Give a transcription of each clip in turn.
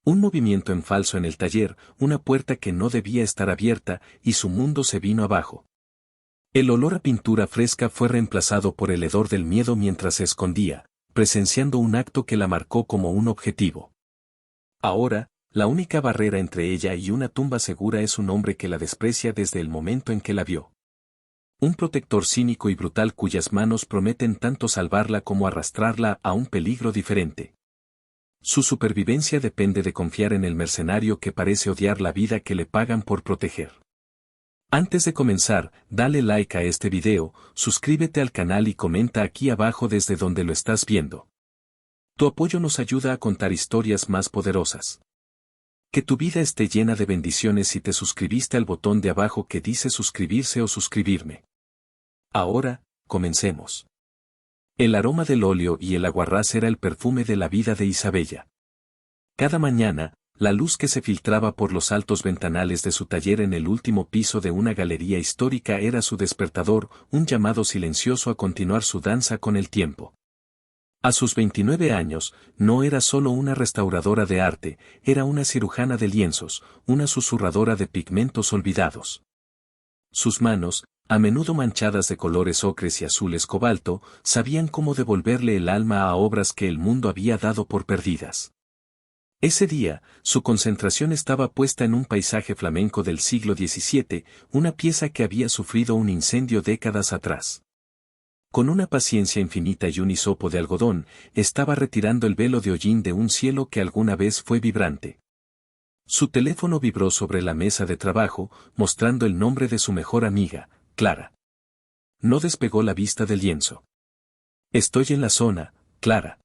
Un movimiento en falso en el taller, una puerta que no debía estar abierta, y su mundo se vino abajo. El olor a pintura fresca fue reemplazado por el hedor del miedo mientras se escondía, presenciando un acto que la marcó como un objetivo. Ahora, la única barrera entre ella y una tumba segura es un hombre que la desprecia desde el momento en que la vio. Un protector cínico y brutal cuyas manos prometen tanto salvarla como arrastrarla a un peligro diferente. Su supervivencia depende de confiar en el mercenario que parece odiar la vida que le pagan por proteger. Antes de comenzar, dale like a este video, suscríbete al canal y comenta aquí abajo desde donde lo estás viendo. Tu apoyo nos ayuda a contar historias más poderosas. Que tu vida esté llena de bendiciones si te suscribiste al botón de abajo que dice suscribirse o suscribirme. Ahora, comencemos. El aroma del óleo y el aguarrás era el perfume de la vida de Isabella. Cada mañana, la luz que se filtraba por los altos ventanales de su taller en el último piso de una galería histórica era su despertador, un llamado silencioso a continuar su danza con el tiempo. A sus 29 años, no era solo una restauradora de arte, era una cirujana de lienzos, una susurradora de pigmentos olvidados. Sus manos, a menudo manchadas de colores ocres y azules cobalto, sabían cómo devolverle el alma a obras que el mundo había dado por perdidas. Ese día, su concentración estaba puesta en un paisaje flamenco del siglo XVII, una pieza que había sufrido un incendio décadas atrás. Con una paciencia infinita y un hisopo de algodón, estaba retirando el velo de hollín de un cielo que alguna vez fue vibrante. Su teléfono vibró sobre la mesa de trabajo, mostrando el nombre de su mejor amiga, Clara. No despegó la vista del lienzo. «Estoy en la zona, Clara».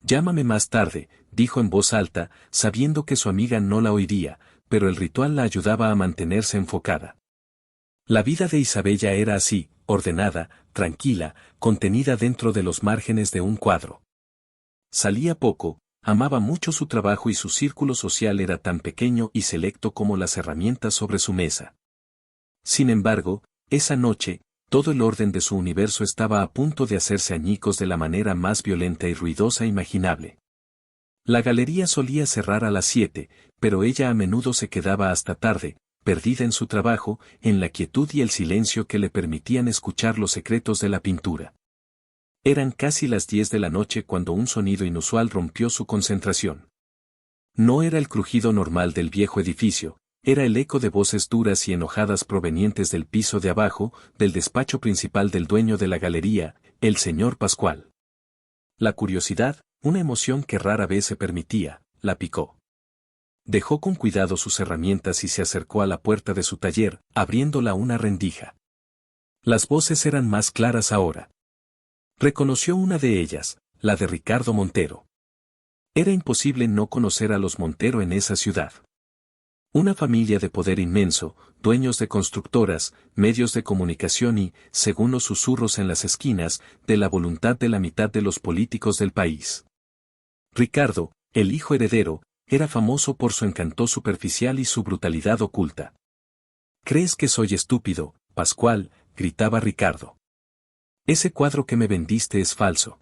«Llámame más tarde», dijo en voz alta, sabiendo que su amiga no la oiría, pero el ritual la ayudaba a mantenerse enfocada. La vida de Isabella era así, ordenada, tranquila, contenida dentro de los márgenes de un cuadro. Salía poco, amaba mucho su trabajo y su círculo social era tan pequeño y selecto como las herramientas sobre su mesa. Sin embargo, esa noche, todo el orden de su universo estaba a punto de hacerse añicos de la manera más violenta y ruidosa imaginable. La galería solía cerrar a las 7, pero ella a menudo se quedaba hasta tarde, perdida en su trabajo, en la quietud y el silencio que le permitían escuchar los secretos de la pintura. Eran casi las 10 de la noche cuando un sonido inusual rompió su concentración. No era el crujido normal del viejo edificio, era el eco de voces duras y enojadas provenientes del piso de abajo, del despacho principal del dueño de la galería, el señor Pascual. La curiosidad, una emoción que rara vez se permitía, la picó. Dejó con cuidado sus herramientas y se acercó a la puerta de su taller, abriéndola una rendija. Las voces eran más claras ahora. Reconoció una de ellas, la de Ricardo Montero. Era imposible no conocer a los Montero en esa ciudad. Una familia de poder inmenso, dueños de constructoras, medios de comunicación y, según los susurros en las esquinas, de la voluntad de la mitad de los políticos del país. Ricardo, el hijo heredero, era famoso por su encanto superficial y su brutalidad oculta. «¿Crees que soy estúpido, Pascual?», gritaba Ricardo. «Ese cuadro que me vendiste es falso.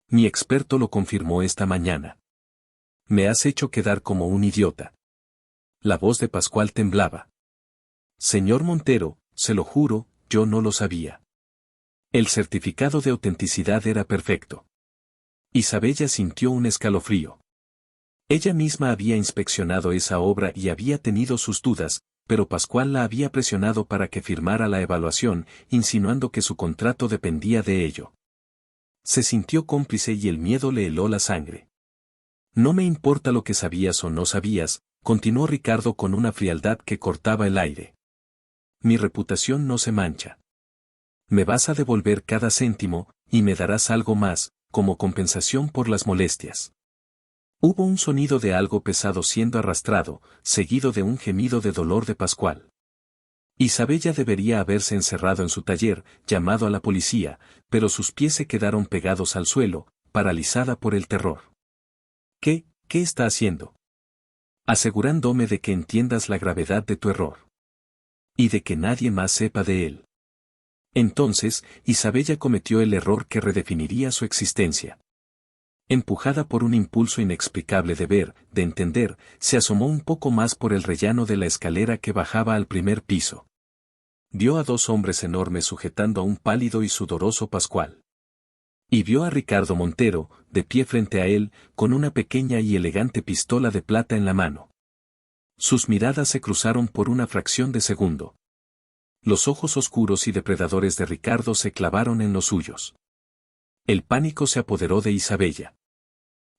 Mi experto lo confirmó esta mañana. Me has hecho quedar como un idiota». La voz de Pascual temblaba. «Señor Montero, se lo juro, yo no lo sabía. El certificado de autenticidad era perfecto». Isabella sintió un escalofrío. Ella misma había inspeccionado esa obra y había tenido sus dudas, pero Pascual la había presionado para que firmara la evaluación, insinuando que su contrato dependía de ello. Se sintió cómplice y el miedo le heló la sangre. «No me importa lo que sabías o no sabías», continuó Ricardo con una frialdad que cortaba el aire. «Mi reputación no se mancha. Me vas a devolver cada céntimo, y me darás algo más, como compensación por las molestias». Hubo un sonido de algo pesado siendo arrastrado, seguido de un gemido de dolor de Pascual. Isabella debería haberse encerrado en su taller, llamado a la policía, pero sus pies se quedaron pegados al suelo, paralizada por el terror. ¿Qué está haciendo? Asegurándome de que entiendas la gravedad de tu error. Y de que nadie más sepa de él. Entonces, Isabella cometió el error que redefiniría su existencia. Empujada por un impulso inexplicable de ver, de entender, se asomó un poco más por el rellano de la escalera que bajaba al primer piso. Vio a dos hombres enormes sujetando a un pálido y sudoroso Pascual. Y vio a Ricardo Montero, de pie frente a él, con una pequeña y elegante pistola de plata en la mano. Sus miradas se cruzaron por una fracción de segundo. Los ojos oscuros y depredadores de Ricardo se clavaron en los suyos. El pánico se apoderó de Isabella.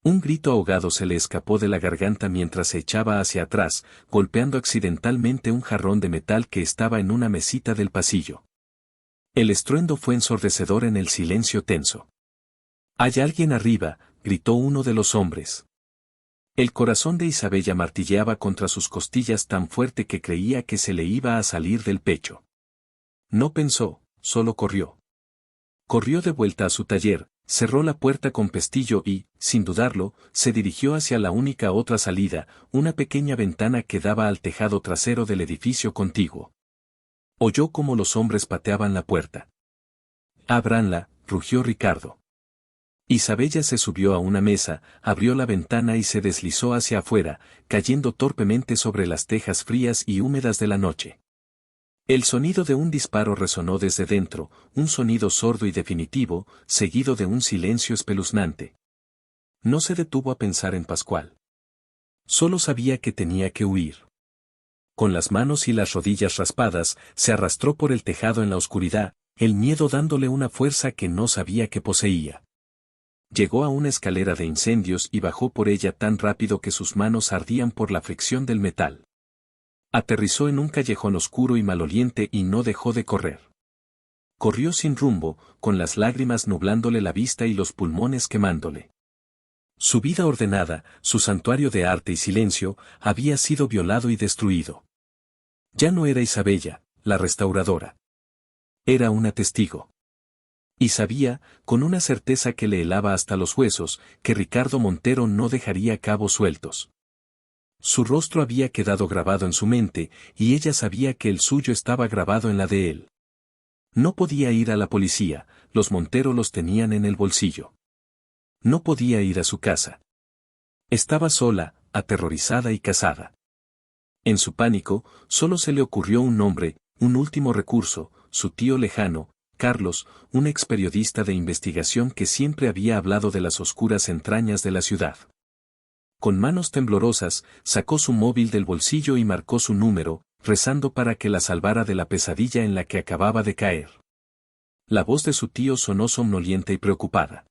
Un grito ahogado se le escapó de la garganta mientras se echaba hacia atrás, golpeando accidentalmente un jarrón de metal que estaba en una mesita del pasillo. El estruendo fue ensordecedor en el silencio tenso. «¿Hay alguien arriba?», gritó uno de los hombres. El corazón de Isabella martilleaba contra sus costillas tan fuerte que creía que se le iba a salir del pecho. No pensó, solo corrió. Corrió de vuelta a su taller, cerró la puerta con pestillo y, sin dudarlo, se dirigió hacia la única otra salida, una pequeña ventana que daba al tejado trasero del edificio contiguo. Oyó cómo los hombres pateaban la puerta. «Ábranla», rugió Ricardo. Isabella se subió a una mesa, abrió la ventana y se deslizó hacia afuera, cayendo torpemente sobre las tejas frías y húmedas de la noche. El sonido de un disparo resonó desde dentro, un sonido sordo y definitivo, seguido de un silencio espeluznante. No se detuvo a pensar en Pascual. Solo sabía que tenía que huir. Con las manos y las rodillas raspadas, se arrastró por el tejado en la oscuridad, el miedo dándole una fuerza que no sabía que poseía. Llegó a una escalera de incendios y bajó por ella tan rápido que sus manos ardían por la fricción del metal. Aterrizó en un callejón oscuro y maloliente y no dejó de correr. Corrió sin rumbo, con las lágrimas nublándole la vista y los pulmones quemándole. Su vida ordenada, su santuario de arte y silencio, había sido violado y destruido. Ya no era Isabella, la restauradora. Era una testigo. Y sabía, con una certeza que le helaba hasta los huesos, que Ricardo Montero no dejaría cabos sueltos. Su rostro había quedado grabado en su mente, y ella sabía que el suyo estaba grabado en la de él. No podía ir a la policía, los Montero los tenían en el bolsillo. No podía ir a su casa. Estaba sola, aterrorizada y casada. En su pánico, solo se le ocurrió un nombre, un último recurso, su tío lejano, Carlos, un ex periodista de investigación que siempre había hablado de las oscuras entrañas de la ciudad. Con manos temblorosas, sacó su móvil del bolsillo y marcó su número, rezando para que la salvara de la pesadilla en la que acababa de caer. La voz de su tío sonó somnolienta y preocupada.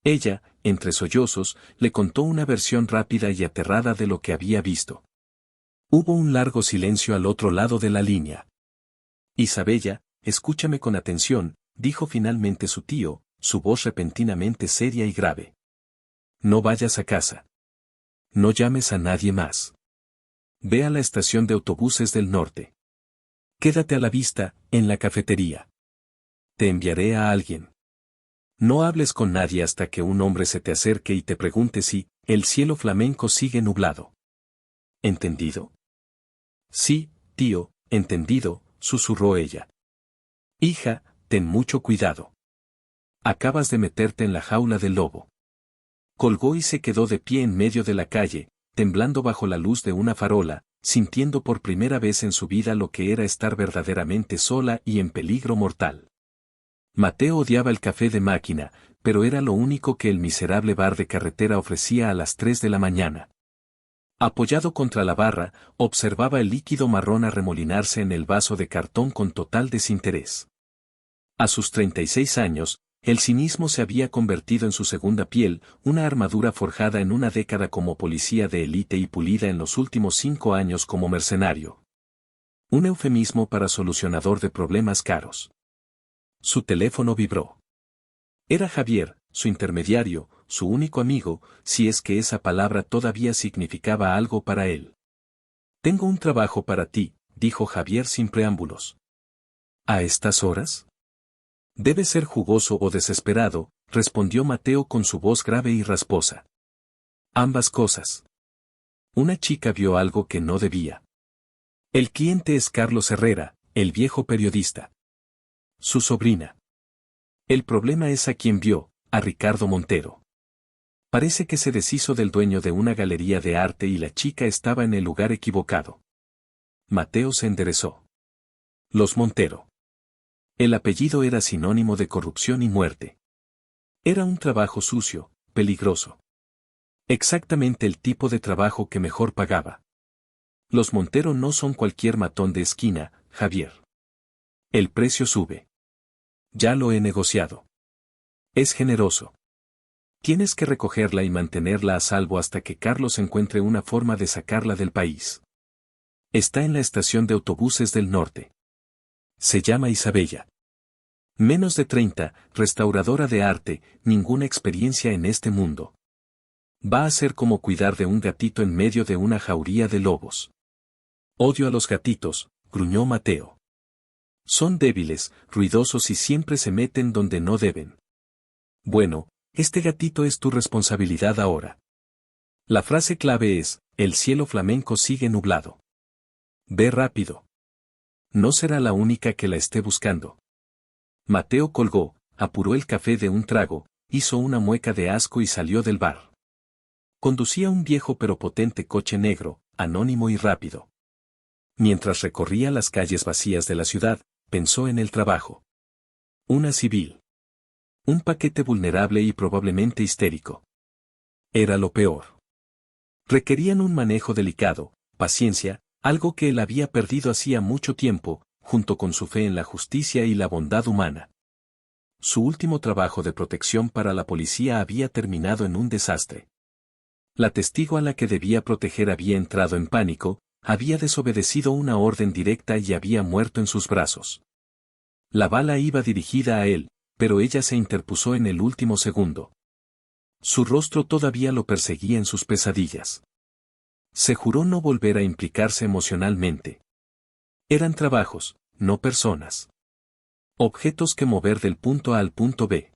Ella, entre sollozos, le contó una versión rápida y aterrada de lo que había visto. Hubo un largo silencio al otro lado de la línea. «Isabella, escúchame con atención», dijo finalmente su tío, su voz repentinamente seria y grave. «No vayas a casa. No llames a nadie más. Ve a la estación de autobuses del norte. Quédate a la vista, en la cafetería. Te enviaré a alguien. No hables con nadie hasta que un hombre se te acerque y te pregunte si el cielo flamenco sigue nublado. ¿Entendido?» «Sí, tío, entendido», susurró ella. «Hija, ten mucho cuidado. Acabas de meterte en la jaula del lobo». Colgó y se quedó de pie en medio de la calle, temblando bajo la luz de una farola, sintiendo por primera vez en su vida lo que era estar verdaderamente sola y en peligro mortal. Mateo odiaba el café de máquina, pero era lo único que el miserable bar de carretera ofrecía a las 3 de la mañana. Apoyado contra la barra, observaba el líquido marrón arremolinarse en el vaso de cartón con total desinterés. A sus 36 años, el cinismo se había convertido en su segunda piel, una armadura forjada en una década como policía de élite y pulida en los últimos 5 años como mercenario. Un eufemismo para solucionador de problemas caros. Su teléfono vibró. Era Javier, su intermediario, su único amigo, si es que esa palabra todavía significaba algo para él. «Tengo un trabajo para ti», dijo Javier sin preámbulos. «¿A estas horas?» «Debe ser jugoso o desesperado», respondió Mateo con su voz grave y rasposa. «Ambas cosas». Una chica vio algo que no debía. El cliente es Carlos Herrera, el viejo periodista. Su sobrina. El problema es a quien vio, a Ricardo Montero. Parece que se deshizo del dueño de una galería de arte y la chica estaba en el lugar equivocado. Mateo se enderezó. Los Montero. El apellido era sinónimo de corrupción y muerte. Era un trabajo sucio, peligroso. Exactamente el tipo de trabajo que mejor pagaba. Los Montero no son cualquier matón de esquina, Javier. El precio sube. Ya lo he negociado. Es generoso. Tienes que recogerla y mantenerla a salvo hasta que Carlos encuentre una forma de sacarla del país. Está en la estación de autobuses del norte. Se llama Isabella. Menos de 30, restauradora de arte, ninguna experiencia en este mundo. Va a ser como cuidar de un gatito en medio de una jauría de lobos. Odio a los gatitos, gruñó Mateo. Son débiles, ruidosos y siempre se meten donde no deben. Bueno, este gatito es tu responsabilidad ahora. La frase clave es, el cielo flamenco sigue nublado. Ve rápido. No será la única que la esté buscando. Mateo colgó, apuró el café de un trago, hizo una mueca de asco y salió del bar. Conducía un viejo pero potente coche negro, anónimo y rápido. Mientras recorría las calles vacías de la ciudad, pensó en el trabajo. Una civil. Un paquete vulnerable y probablemente histérico. Era lo peor. Requerían un manejo delicado, paciencia, algo que él había perdido hacía mucho tiempo, junto con su fe en la justicia y la bondad humana. Su último trabajo de protección para la policía había terminado en un desastre. La testigo a la que debía proteger había entrado en pánico, había desobedecido una orden directa y había muerto en sus brazos. La bala iba dirigida a él, pero ella se interpuso en el último segundo. Su rostro todavía lo perseguía en sus pesadillas. Se juró no volver a implicarse emocionalmente. Eran trabajos, no personas. Objetos que mover del punto A al punto B.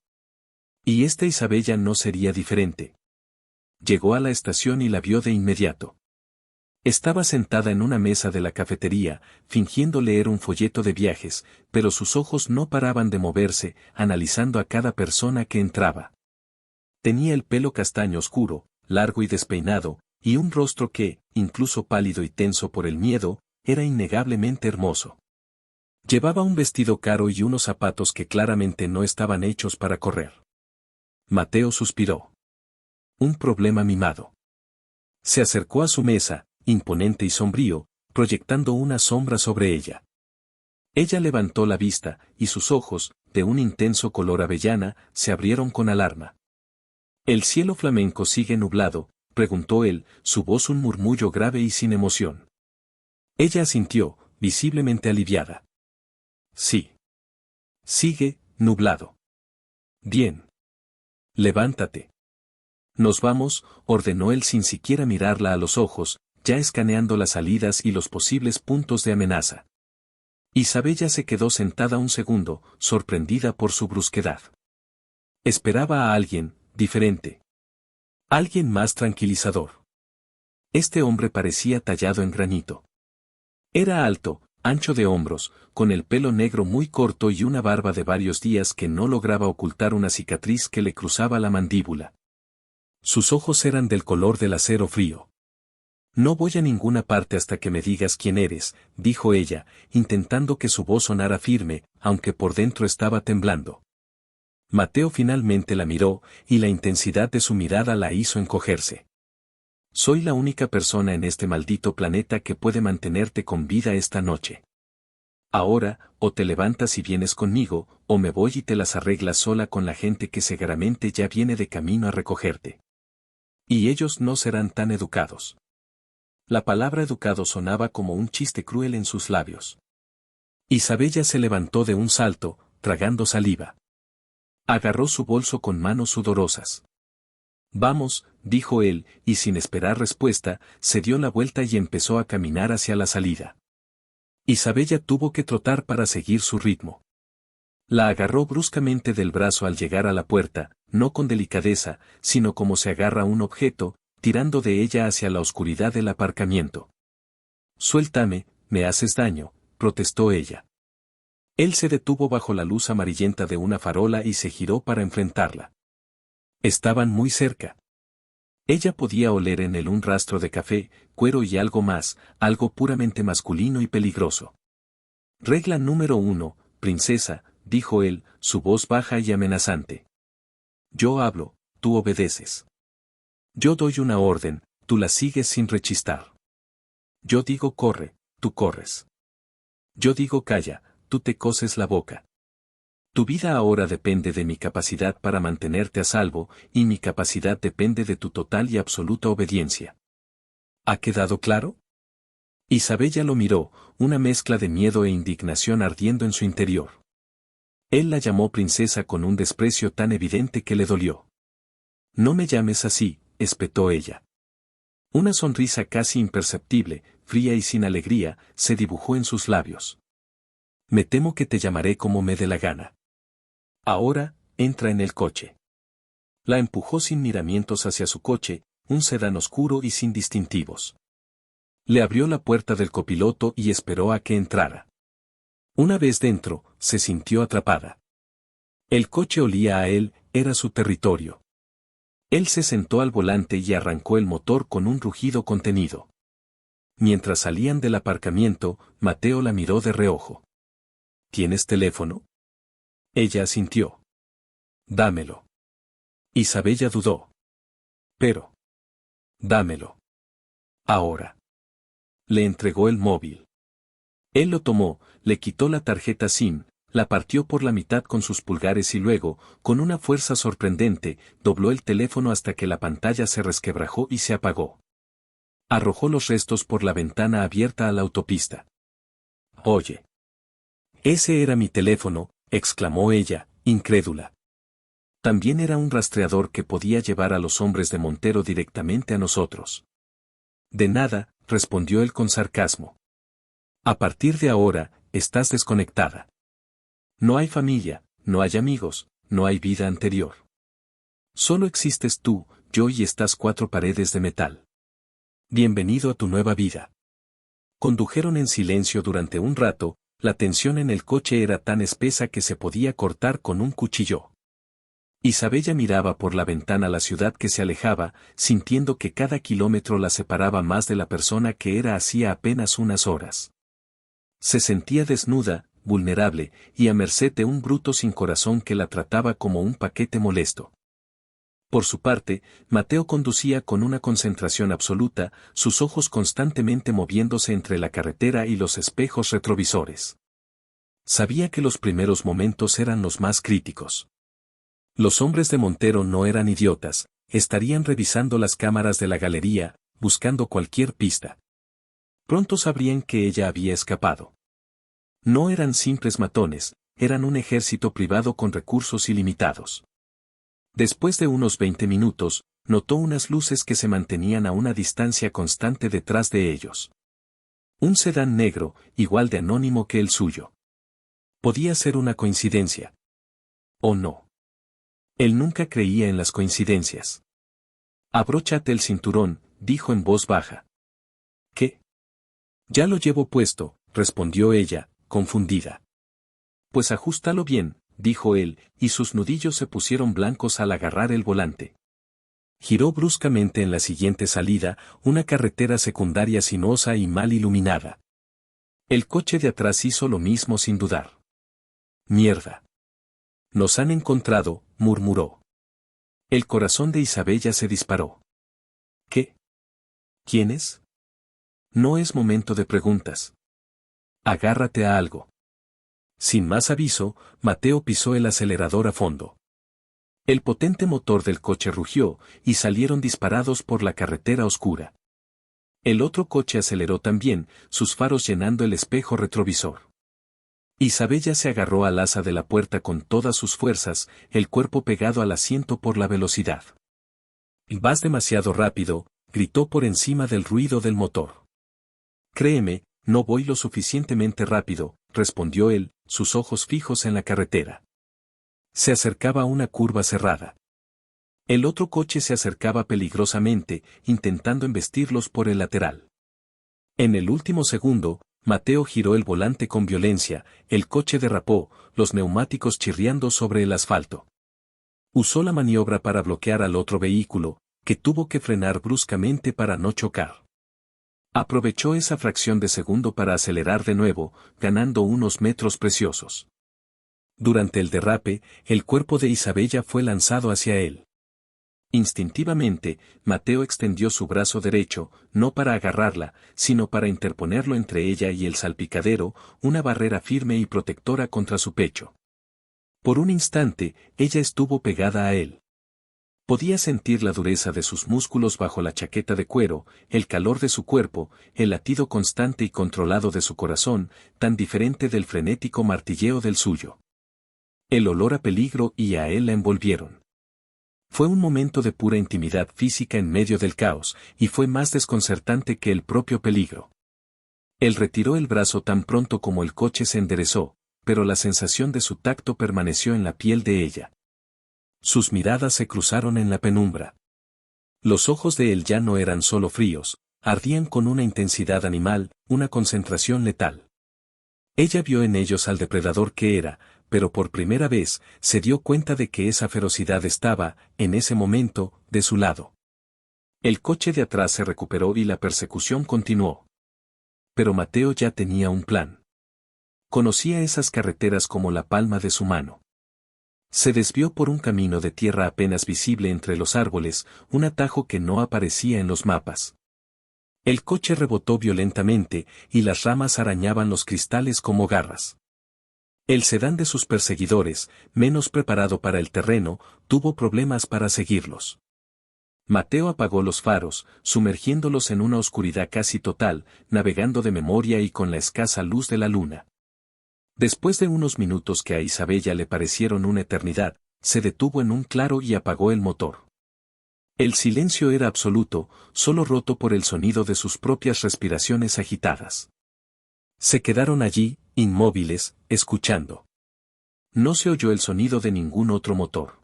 Y esta Isabella no sería diferente. Llegó a la estación y la vio de inmediato. Estaba sentada en una mesa de la cafetería, fingiendo leer un folleto de viajes, pero sus ojos no paraban de moverse, analizando a cada persona que entraba. Tenía el pelo castaño oscuro, largo y despeinado, y un rostro que, incluso pálido y tenso por el miedo, era innegablemente hermoso. Llevaba un vestido caro y unos zapatos que claramente no estaban hechos para correr. Mateo suspiró. Un problema mimado. Se acercó a su mesa, imponente y sombrío, proyectando una sombra sobre ella. Ella levantó la vista, y sus ojos, de un intenso color avellana, se abrieron con alarma. ¿El cielo flamenco sigue nublado?, preguntó él, su voz un murmullo grave y sin emoción. Ella asintió, visiblemente aliviada. Sí. Sigue, nublado. Bien. Levántate. Nos vamos, ordenó él sin siquiera mirarla a los ojos, ya escaneando las salidas y los posibles puntos de amenaza. Isabella se quedó sentada un segundo, sorprendida por su brusquedad. Esperaba a alguien, diferente. Alguien más tranquilizador. Este hombre parecía tallado en granito. Era alto, ancho de hombros, con el pelo negro muy corto y una barba de varios días que no lograba ocultar una cicatriz que le cruzaba la mandíbula. Sus ojos eran del color del acero frío. No voy a ninguna parte hasta que me digas quién eres, dijo ella, intentando que su voz sonara firme, aunque por dentro estaba temblando. Mateo finalmente la miró, y la intensidad de su mirada la hizo encogerse. Soy la única persona en este maldito planeta que puede mantenerte con vida esta noche. Ahora, o te levantas y vienes conmigo, o me voy y te las arreglas sola con la gente que seguramente ya viene de camino a recogerte. Y ellos no serán tan educados. La palabra educado sonaba como un chiste cruel en sus labios. Isabella se levantó de un salto, tragando saliva. Agarró su bolso con manos sudorosas. Vamos, dijo él, y sin esperar respuesta, se dio la vuelta y empezó a caminar hacia la salida. Isabella tuvo que trotar para seguir su ritmo. La agarró bruscamente del brazo al llegar a la puerta, no con delicadeza, sino como se agarra un objeto, tirando de ella hacia la oscuridad del aparcamiento. Suéltame, me haces daño, protestó ella. Él se detuvo bajo la luz amarillenta de una farola y se giró para enfrentarla. Estaban muy cerca. Ella podía oler en él un rastro de café, cuero y algo más, algo puramente masculino y peligroso. Regla número 1, princesa, dijo él, su voz baja y amenazante. Yo hablo, tú obedeces. Yo doy una orden, tú la sigues sin rechistar. Yo digo corre, tú corres. Yo digo calla, tú te coses la boca. Tu vida ahora depende de mi capacidad para mantenerte a salvo, y mi capacidad depende de tu total y absoluta obediencia. ¿Ha quedado claro? Isabella lo miró, una mezcla de miedo e indignación ardiendo en su interior. Él la llamó princesa con un desprecio tan evidente que le dolió. No me llames así, espetó ella. Una sonrisa casi imperceptible, fría y sin alegría, se dibujó en sus labios. Me temo que te llamaré como me dé la gana. Ahora, entra en el coche. La empujó sin miramientos hacia su coche, un sedán oscuro y sin distintivos. Le abrió la puerta del copiloto y esperó a que entrara. Una vez dentro, se sintió atrapada. El coche olía a él, era su territorio. Él se sentó al volante y arrancó el motor con un rugido contenido. Mientras salían del aparcamiento, Mateo la miró de reojo. ¿Tienes teléfono? Ella asintió. Dámelo. Isabella dudó. Pero. Dámelo. Ahora. Le entregó el móvil. Él lo tomó, le quitó la tarjeta SIM, la partió por la mitad con sus pulgares y luego, con una fuerza sorprendente, dobló el teléfono hasta que la pantalla se resquebrajó y se apagó. Arrojó los restos por la ventana abierta a la autopista. Oye. Ese era mi teléfono, exclamó ella, incrédula. También era un rastreador que podía llevar a los hombres de Montero directamente a nosotros. De nada, respondió él con sarcasmo. A partir de ahora, estás desconectada. No hay familia, no hay amigos, no hay vida anterior. Solo existes tú, yo y estas 4 paredes de metal. Bienvenido a tu nueva vida. Condujeron en silencio durante un rato, la tensión en el coche era tan espesa que se podía cortar con un cuchillo. Isabella miraba por la ventana la ciudad que se alejaba, sintiendo que cada kilómetro la separaba más de la persona que era hacía apenas unas horas. Se sentía desnuda, vulnerable, y a merced de un bruto sin corazón que la trataba como un paquete molesto. Por su parte, Mateo conducía con una concentración absoluta, sus ojos constantemente moviéndose entre la carretera y los espejos retrovisores. Sabía que los primeros momentos eran los más críticos. Los hombres de Montero no eran idiotas, estarían revisando las cámaras de la galería, buscando cualquier pista. Pronto sabrían que ella había escapado. No eran simples matones, eran un ejército privado con recursos ilimitados. Después de unos 20 minutos, notó unas luces que se mantenían a una distancia constante detrás de ellos. Un sedán negro, igual de anónimo que el suyo. Podía ser una coincidencia. ¿O no? Él nunca creía en las coincidencias. Abróchate el cinturón, dijo en voz baja. ¿Qué? Ya lo llevo puesto, respondió ella, confundida. Pues ajústalo bien, dijo él, y sus nudillos se pusieron blancos al agarrar el volante. Giró bruscamente en la siguiente salida, una carretera secundaria sinuosa y mal iluminada. El coche de atrás hizo lo mismo sin dudar. Mierda. Nos han encontrado, murmuró. El corazón de Isabella se disparó. ¿Qué? ¿Quién es? No es momento de preguntas. Agárrate a algo. Sin más aviso, Mateo pisó el acelerador a fondo. El potente motor del coche rugió, y salieron disparados por la carretera oscura. El otro coche aceleró también, sus faros llenando el espejo retrovisor. Isabella se agarró al asa de la puerta con todas sus fuerzas, el cuerpo pegado al asiento por la velocidad. «Vas demasiado rápido», gritó por encima del ruido del motor. «Créeme, no voy lo suficientemente rápido», respondió él, sus ojos fijos en la carretera. Se acercaba a una curva cerrada. El otro coche se acercaba peligrosamente, intentando embestirlos por el lateral. En el último segundo, Mateo giró el volante con violencia, el coche derrapó, los neumáticos chirriando sobre el asfalto. Usó la maniobra para bloquear al otro vehículo, que tuvo que frenar bruscamente para no chocar. Aprovechó esa fracción de segundo para acelerar de nuevo, ganando unos metros preciosos. Durante el derrape, el cuerpo de Isabella fue lanzado hacia él. Instintivamente, Mateo extendió su brazo derecho, no para agarrarla, sino para interponerlo entre ella y el salpicadero, una barrera firme y protectora contra su pecho. Por un instante, ella estuvo pegada a él. Podía sentir la dureza de sus músculos bajo la chaqueta de cuero, el calor de su cuerpo, el latido constante y controlado de su corazón, tan diferente del frenético martilleo del suyo. El olor a peligro y a él la envolvieron. Fue un momento de pura intimidad física en medio del caos, y fue más desconcertante que el propio peligro. Él retiró el brazo tan pronto como el coche se enderezó, pero la sensación de su tacto permaneció en la piel de ella. Sus miradas se cruzaron en la penumbra. Los ojos de él ya no eran solo fríos, ardían con una intensidad animal, una concentración letal. Ella vio en ellos al depredador que era, pero por primera vez, se dio cuenta de que esa ferocidad estaba, en ese momento, de su lado. El coche de atrás se recuperó y la persecución continuó. Pero Mateo ya tenía un plan. Conocía esas carreteras como la palma de su mano. Se desvió por un camino de tierra apenas visible entre los árboles, un atajo que no aparecía en los mapas. El coche rebotó violentamente, y las ramas arañaban los cristales como garras. El sedán de sus perseguidores, menos preparado para el terreno, tuvo problemas para seguirlos. Mateo apagó los faros, sumergiéndolos en una oscuridad casi total, navegando de memoria y con la escasa luz de la luna. Después de unos minutos que a Isabella le parecieron una eternidad, se detuvo en un claro y apagó el motor. El silencio era absoluto, solo roto por el sonido de sus propias respiraciones agitadas. Se quedaron allí, inmóviles, escuchando. No se oyó el sonido de ningún otro motor.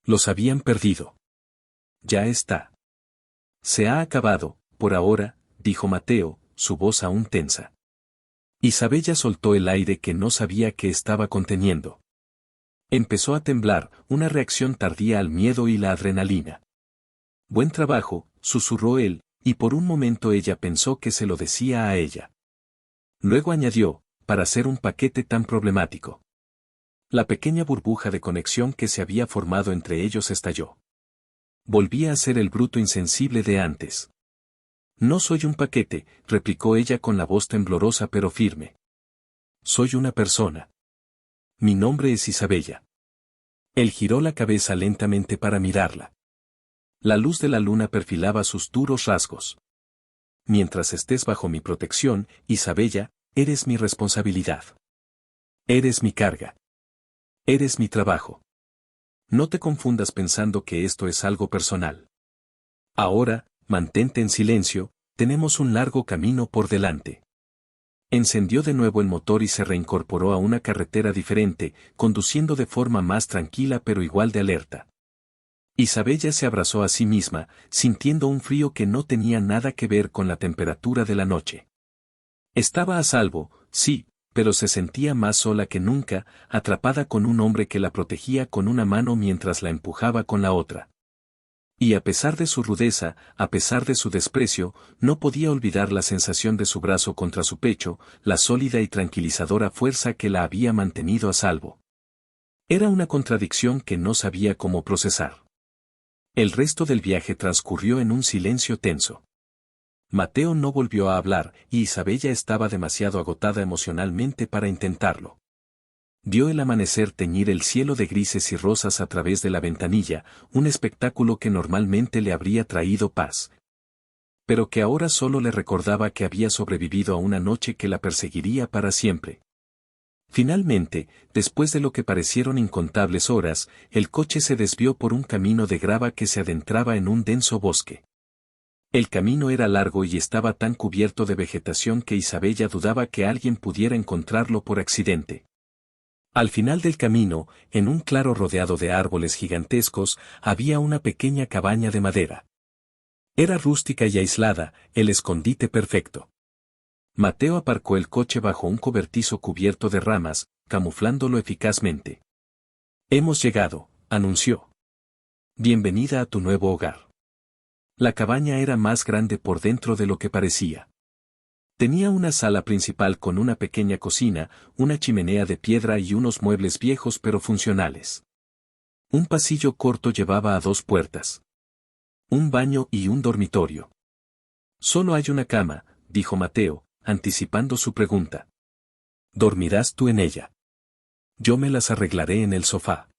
Los habían perdido. Ya está. Se ha acabado, por ahora, dijo Mateo, su voz aún tensa. Isabella soltó el aire que no sabía que estaba conteniendo. Empezó a temblar, una reacción tardía al miedo y la adrenalina. Buen trabajo, susurró él, y por un momento ella pensó que se lo decía a ella. Luego añadió, para ser un paquete tan problemático. La pequeña burbuja de conexión que se había formado entre ellos estalló. Volvía a ser el bruto insensible de antes. No soy un paquete, replicó ella con la voz temblorosa pero firme. Soy una persona. Mi nombre es Isabella. Él giró la cabeza lentamente para mirarla. La luz de la luna perfilaba sus duros rasgos. Mientras estés bajo mi protección, Isabella, eres mi responsabilidad. Eres mi carga. Eres mi trabajo. No te confundas pensando que esto es algo personal. Ahora, mantente en silencio, tenemos un largo camino por delante. Encendió de nuevo el motor y se reincorporó a una carretera diferente, conduciendo de forma más tranquila pero igual de alerta. Isabella se abrazó a sí misma, sintiendo un frío que no tenía nada que ver con la temperatura de la noche. Estaba a salvo, sí, pero se sentía más sola que nunca, atrapada con un hombre que la protegía con una mano mientras la empujaba con la otra. Y a pesar de su rudeza, a pesar de su desprecio, no podía olvidar la sensación de su brazo contra su pecho, la sólida y tranquilizadora fuerza que la había mantenido a salvo. Era una contradicción que no sabía cómo procesar. El resto del viaje transcurrió en un silencio tenso. Mateo no volvió a hablar, y Isabella estaba demasiado agotada emocionalmente para intentarlo. Vio el amanecer teñir el cielo de grises y rosas a través de la ventanilla, un espectáculo que normalmente le habría traído paz. Pero que ahora solo le recordaba que había sobrevivido a una noche que la perseguiría para siempre. Finalmente, después de lo que parecieron incontables horas, el coche se desvió por un camino de grava que se adentraba en un denso bosque. El camino era largo y estaba tan cubierto de vegetación que Isabella dudaba que alguien pudiera encontrarlo por accidente. Al final del camino, en un claro rodeado de árboles gigantescos, había una pequeña cabaña de madera. Era rústica y aislada, el escondite perfecto. Mateo aparcó el coche bajo un cobertizo cubierto de ramas, camuflándolo eficazmente. Hemos llegado, anunció. Bienvenida a tu nuevo hogar. La cabaña era más grande por dentro de lo que parecía. Tenía una sala principal con una pequeña cocina, una chimenea de piedra y unos muebles viejos pero funcionales. Un pasillo corto llevaba a 2 puertas. Un baño y un dormitorio. Solo hay una cama, dijo Mateo, anticipando su pregunta. ¿Dormirás tú en ella? Yo me las arreglaré en el sofá.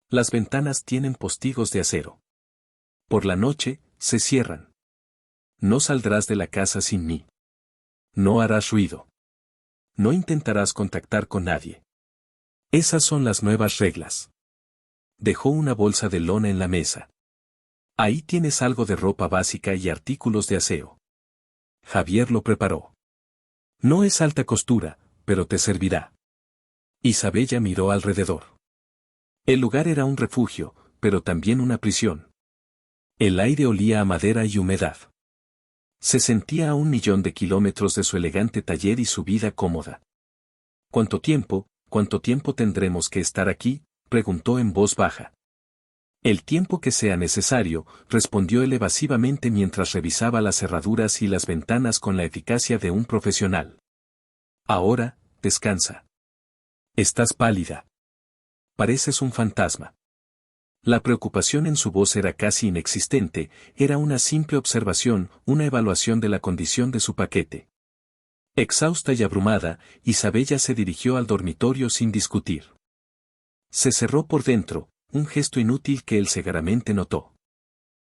Las ventanas tienen postigos de acero. Por la noche, se cierran. No saldrás de la casa sin mí. No harás ruido. No intentarás contactar con nadie. Esas son las nuevas reglas. Dejó una bolsa de lona en la mesa. Ahí tienes algo de ropa básica y artículos de aseo. Javier lo preparó. No es alta costura, pero te servirá. Isabella miró alrededor. El lugar era un refugio, pero también una prisión. El aire olía a madera y humedad. Se sentía a 1.000.000 de kilómetros de su elegante taller y su vida cómoda. Cuánto tiempo tendremos que estar aquí?, preguntó en voz baja. El tiempo que sea necesario, respondió él evasivamente mientras revisaba las cerraduras y las ventanas con la eficacia de un profesional. Ahora, descansa. Estás pálida. Pareces un fantasma. La preocupación en su voz era casi inexistente, era una simple observación, una evaluación de la condición de su paquete. Exhausta y abrumada, Isabella se dirigió al dormitorio sin discutir. Se cerró por dentro, un gesto inútil que él cegaramente notó.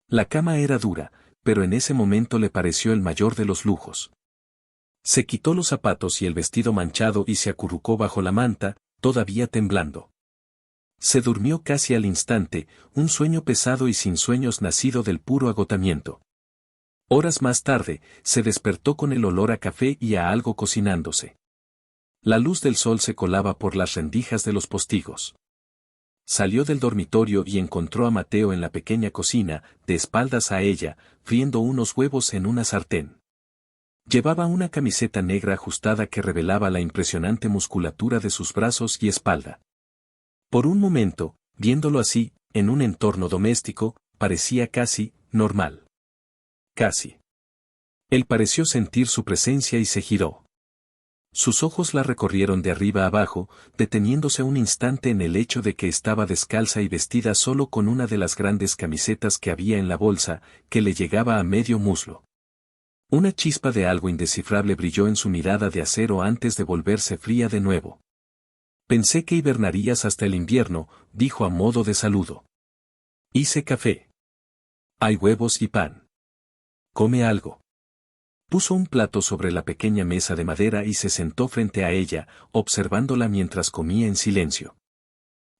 La cama era dura, pero en ese momento le pareció el mayor de los lujos. Se quitó los zapatos y el vestido manchado y se acurrucó bajo la manta, todavía temblando. Se durmió casi al instante, un sueño pesado y sin sueños nacido del puro agotamiento. Horas más tarde, se despertó con el olor a café y a algo cocinándose. La luz del sol se colaba por las rendijas de los postigos. Salió del dormitorio y encontró a Mateo en la pequeña cocina, de espaldas a ella, friendo unos huevos en una sartén. Llevaba una camiseta negra ajustada que revelaba la impresionante musculatura de sus brazos y espalda. Por un momento, viéndolo así, en un entorno doméstico, parecía casi normal. Casi. Él pareció sentir su presencia y se giró. Sus ojos la recorrieron de arriba a abajo, deteniéndose un instante en el hecho de que estaba descalza y vestida solo con una de las grandes camisetas que había en la bolsa, que le llegaba a medio muslo. Una chispa de algo indescifrable brilló en su mirada de acero antes de volverse fría de nuevo. Pensé que hibernarías hasta el invierno, dijo a modo de saludo. Hice café. Hay huevos y pan. Come algo. Puso un plato sobre la pequeña mesa de madera y se sentó frente a ella, observándola mientras comía en silencio.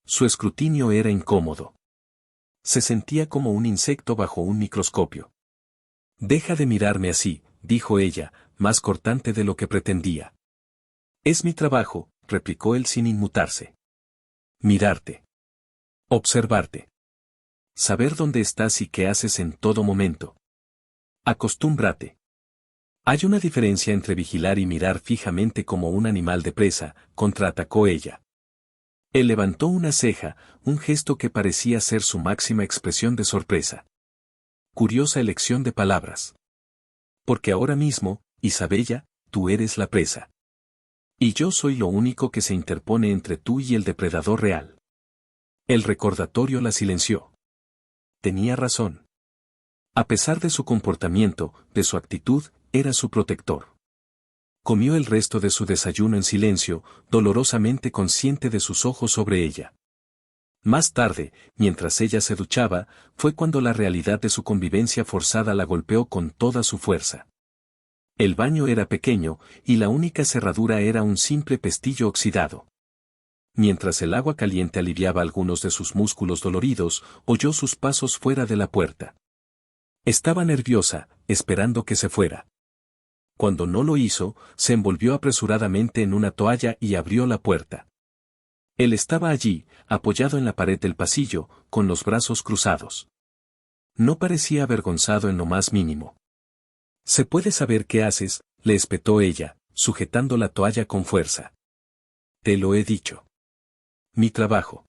Su escrutinio era incómodo. Se sentía como un insecto bajo un microscopio. Deja de mirarme así, dijo ella, más cortante de lo que pretendía. Es mi trabajo, replicó él sin inmutarse. Mirarte. Observarte. Saber dónde estás y qué haces en todo momento. Acostúmbrate. Hay una diferencia entre vigilar y mirar fijamente como un animal de presa, contraatacó ella. Él levantó una ceja, un gesto que parecía ser su máxima expresión de sorpresa. Curiosa elección de palabras. Porque ahora mismo, Isabella, tú eres la presa. Y yo soy lo único que se interpone entre tú y el depredador real. El recordatorio la silenció. Tenía razón. A pesar de su comportamiento, de su actitud, era su protector. Comió el resto de su desayuno en silencio, dolorosamente consciente de sus ojos sobre ella. Más tarde, mientras ella se duchaba, fue cuando la realidad de su convivencia forzada la golpeó con toda su fuerza. El baño era pequeño, y la única cerradura era un simple pestillo oxidado. Mientras el agua caliente aliviaba algunos de sus músculos doloridos, oyó sus pasos fuera de la puerta. Estaba nerviosa, esperando que se fuera. Cuando no lo hizo, se envolvió apresuradamente en una toalla y abrió la puerta. Él estaba allí, apoyado en la pared del pasillo, con los brazos cruzados. No parecía avergonzado en lo más mínimo. ¿Se puede saber qué haces?, le espetó ella, sujetando la toalla con fuerza. Te lo he dicho. Mi trabajo.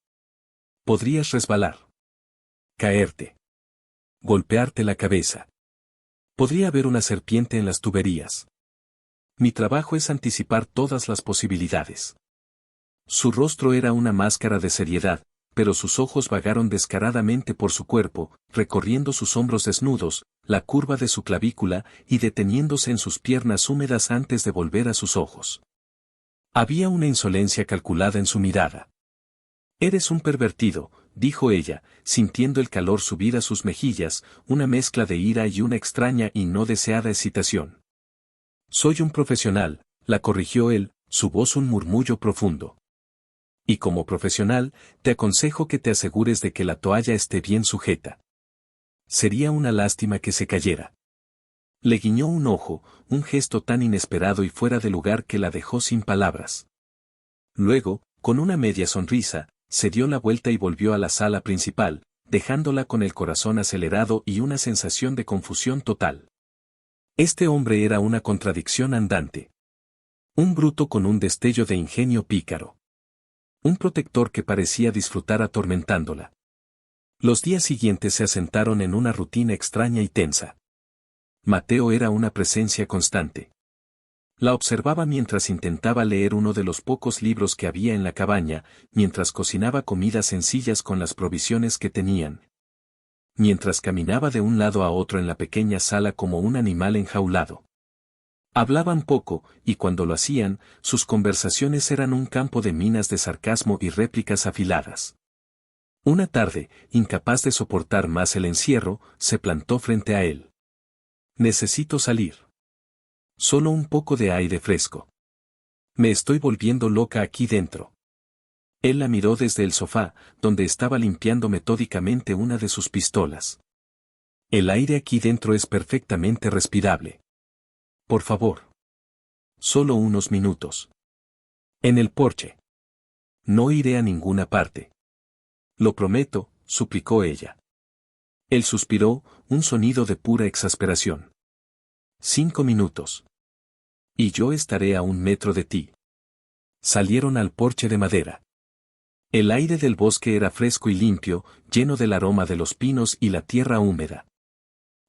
Podrías resbalar. Caerte. golpearte la cabeza. Podría haber una serpiente en las tuberías. Mi trabajo es anticipar todas las posibilidades. Su rostro era una máscara de seriedad, pero sus ojos vagaron descaradamente por su cuerpo, recorriendo sus hombros desnudos, la curva de su clavícula y deteniéndose en sus piernas húmedas antes de volver a sus ojos. Había una insolencia calculada en su mirada. Eres un pervertido, dijo ella, sintiendo el calor subir a sus mejillas, una mezcla de ira y una extraña y no deseada excitación. Soy un profesional, la corrigió él, su voz un murmullo profundo. Y como profesional, te aconsejo que te asegures de que la toalla esté bien sujeta. Sería una lástima que se cayera. Le guiñó un ojo, un gesto tan inesperado y fuera de lugar que la dejó sin palabras. Luego, con una media sonrisa, se dio la vuelta y volvió a la sala principal, dejándola con el corazón acelerado y una sensación de confusión total. Este hombre era una contradicción andante. Un bruto con un destello de ingenio pícaro. Un protector que parecía disfrutar atormentándola. Los días siguientes se asentaron en una rutina extraña y tensa. Mateo era una presencia constante. La observaba mientras intentaba leer uno de los pocos libros que había en la cabaña, mientras cocinaba comidas sencillas con las provisiones que tenían. Mientras caminaba de un lado a otro en la pequeña sala como un animal enjaulado. Hablaban poco, y cuando lo hacían, sus conversaciones eran un campo de minas de sarcasmo y réplicas afiladas. Una tarde, incapaz de soportar más el encierro, se plantó frente a él. Necesito salir. Solo un poco de aire fresco. Me estoy volviendo loca aquí dentro. Él la miró desde el sofá, donde estaba limpiando metódicamente una de sus pistolas. El aire aquí dentro es perfectamente respirable. Por favor. Solo unos minutos. En el porche. No iré a ninguna parte. Lo prometo, suplicó ella. Él suspiró, un sonido de pura exasperación. 5 minutos. Y yo estaré a 1 metro de ti. Salieron al porche de madera. El aire del bosque era fresco y limpio, lleno del aroma de los pinos y la tierra húmeda.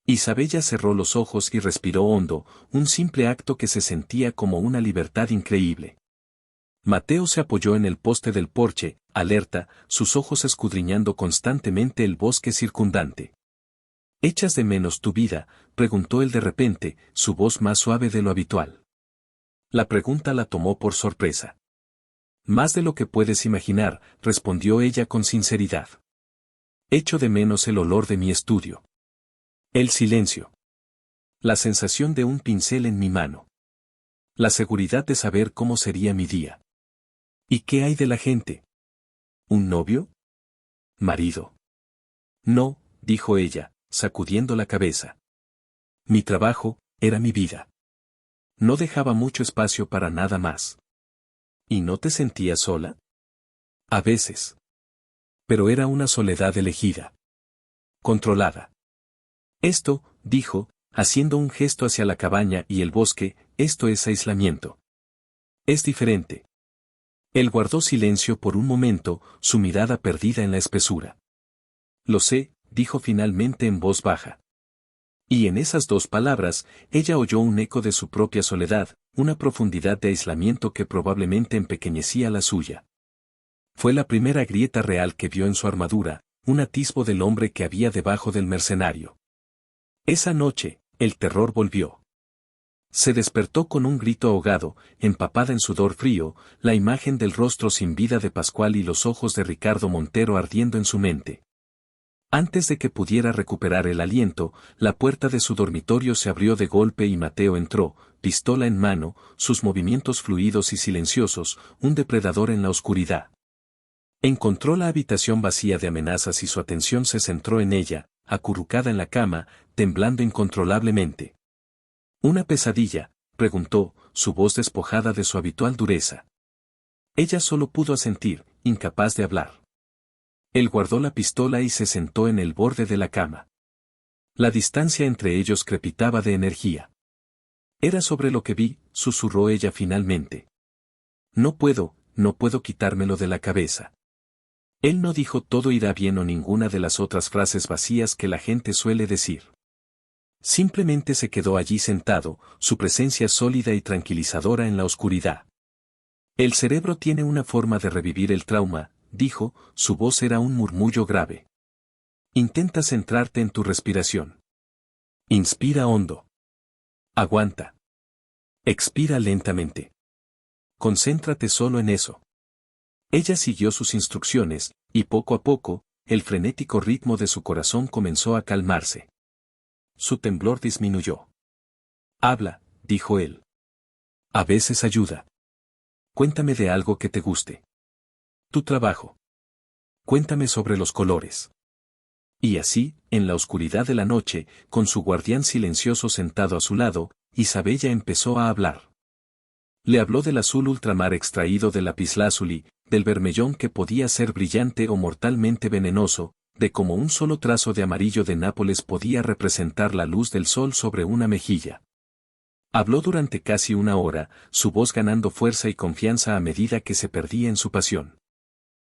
Isabella cerró los ojos y respiró hondo, un simple acto que se sentía como una libertad increíble. Mateo se apoyó en el poste del porche, alerta, sus ojos escudriñando constantemente el bosque circundante. ¿Echas de menos tu vida?, preguntó él de repente, su voz más suave de lo habitual. La pregunta la tomó por sorpresa. Más de lo que puedes imaginar, respondió ella con sinceridad. Echo de menos el olor de mi estudio. El silencio. La sensación de un pincel en mi mano. La seguridad de saber cómo sería mi día. ¿Y qué hay de la gente? ¿Un novio? ¿Marido? No, dijo ella, sacudiendo la cabeza. Mi trabajo, era mi vida. No dejaba mucho espacio para nada más. ¿Y no te sentías sola? A veces. Pero era una soledad elegida. Controlada. Esto, dijo, haciendo un gesto hacia la cabaña y el bosque, esto es aislamiento. Es diferente. Él guardó silencio por un momento, su mirada perdida en la espesura. Lo sé, dijo finalmente en voz baja. Y en esas 2 palabras, ella oyó un eco de su propia soledad, una profundidad de aislamiento que probablemente empequeñecía la suya. Fue la primera grieta real que vio en su armadura, un atisbo del hombre que había debajo del mercenario. Esa noche, el terror volvió. Se despertó con un grito ahogado, empapada en sudor frío, la imagen del rostro sin vida de Pascual y los ojos de Ricardo Montero ardiendo en su mente. Antes de que pudiera recuperar el aliento, la puerta de su dormitorio se abrió de golpe y Mateo entró, pistola en mano, sus movimientos fluidos y silenciosos, un depredador en la oscuridad. Encontró la habitación vacía de amenazas y su atención se centró en ella, acurrucada en la cama, temblando incontrolablemente. ¿Una pesadilla?, preguntó, su voz despojada de su habitual dureza. Ella solo pudo asentir, incapaz de hablar. Él guardó la pistola y se sentó en el borde de la cama. La distancia entre ellos crepitaba de energía. Era sobre lo que vi, susurró ella finalmente. No puedo quitármelo de la cabeza. Él no dijo todo irá bien o ninguna de las otras frases vacías que la gente suele decir. Simplemente se quedó allí sentado, su presencia sólida y tranquilizadora en la oscuridad. El cerebro tiene una forma de revivir el trauma, dijo, su voz era un murmullo grave. Intenta centrarte en tu respiración. Inspira hondo. Aguanta. Expira lentamente. Concéntrate solo en eso. Ella siguió sus instrucciones, y poco a poco, el frenético ritmo de su corazón comenzó a calmarse. Su temblor disminuyó. Habla, dijo él. A veces ayuda. Cuéntame de algo que te guste. Tu trabajo. Cuéntame sobre los colores. Y así, en la oscuridad de la noche, con su guardián silencioso sentado a su lado, Isabella empezó a hablar. Le habló del azul ultramar extraído del lapislázuli, del vermellón que podía ser brillante o mortalmente venenoso, de cómo un solo trazo de amarillo de Nápoles podía representar la luz del sol sobre una mejilla. Habló durante casi una hora, su voz ganando fuerza y confianza a medida que se perdía en su pasión.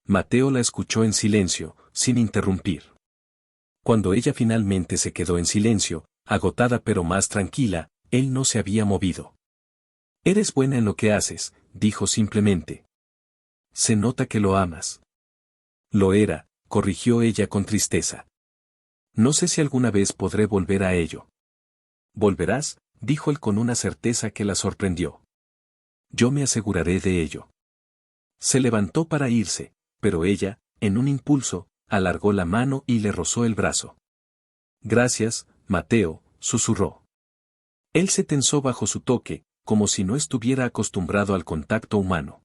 Mateo la escuchó en silencio, sin interrumpir. Cuando ella finalmente se quedó en silencio, agotada pero más tranquila, él no se había movido. Eres buena en lo que haces, dijo simplemente. Se nota que lo amas. Lo era, corrigió ella con tristeza. No sé si alguna vez podré volver a ello. Volverás, dijo él con una certeza que la sorprendió. Yo me aseguraré de ello. Se levantó para irse, pero ella, en un impulso, alargó la mano y le rozó el brazo. Gracias, Mateo, susurró. Él se tensó bajo su toque, como si no estuviera acostumbrado al contacto humano.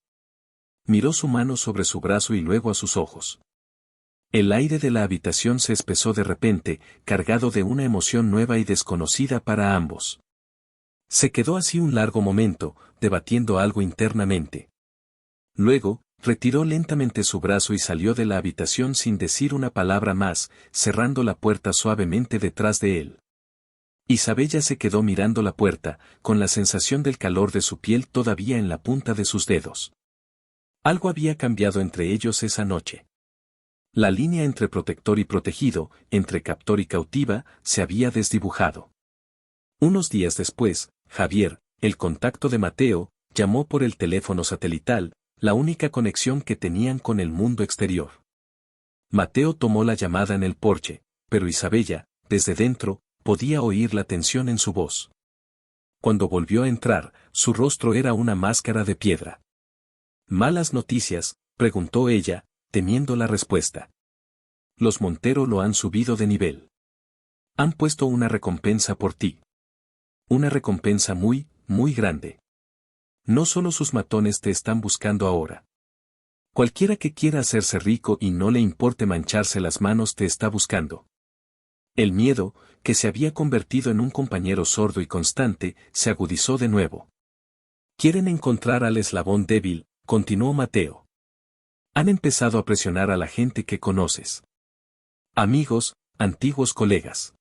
Miró su mano sobre su brazo y luego a sus ojos. El aire de la habitación se espesó de repente, cargado de una emoción nueva y desconocida para ambos. Se quedó así un largo momento, debatiendo algo internamente. Luego, retiró lentamente su brazo y salió de la habitación sin decir una palabra más, cerrando la puerta suavemente detrás de él. Isabella se quedó mirando la puerta, con la sensación del calor de su piel todavía en la punta de sus dedos. Algo había cambiado entre ellos esa noche. La línea entre protector y protegido, entre captor y cautiva, se había desdibujado. Unos días después, Javier, el contacto de Mateo, llamó por el teléfono satelital, la única conexión que tenían con el mundo exterior. Mateo tomó la llamada en el porche, pero Isabella, desde dentro, podía oír la tensión en su voz. Cuando volvió a entrar, su rostro era una máscara de piedra. ¿Malas noticias?, preguntó ella, temiendo la respuesta. Los Montero lo han subido de nivel. Han puesto una recompensa por ti. Una recompensa muy, muy grande. No solo sus matones te están buscando ahora. Cualquiera que quiera hacerse rico y no le importe mancharse las manos te está buscando. El miedo, que se había convertido en un compañero sordo y constante, se agudizó de nuevo. Quieren encontrar al eslabón débil, continuó Mateo. Han empezado a presionar a la gente que conoces. Amigos, antiguos colegas.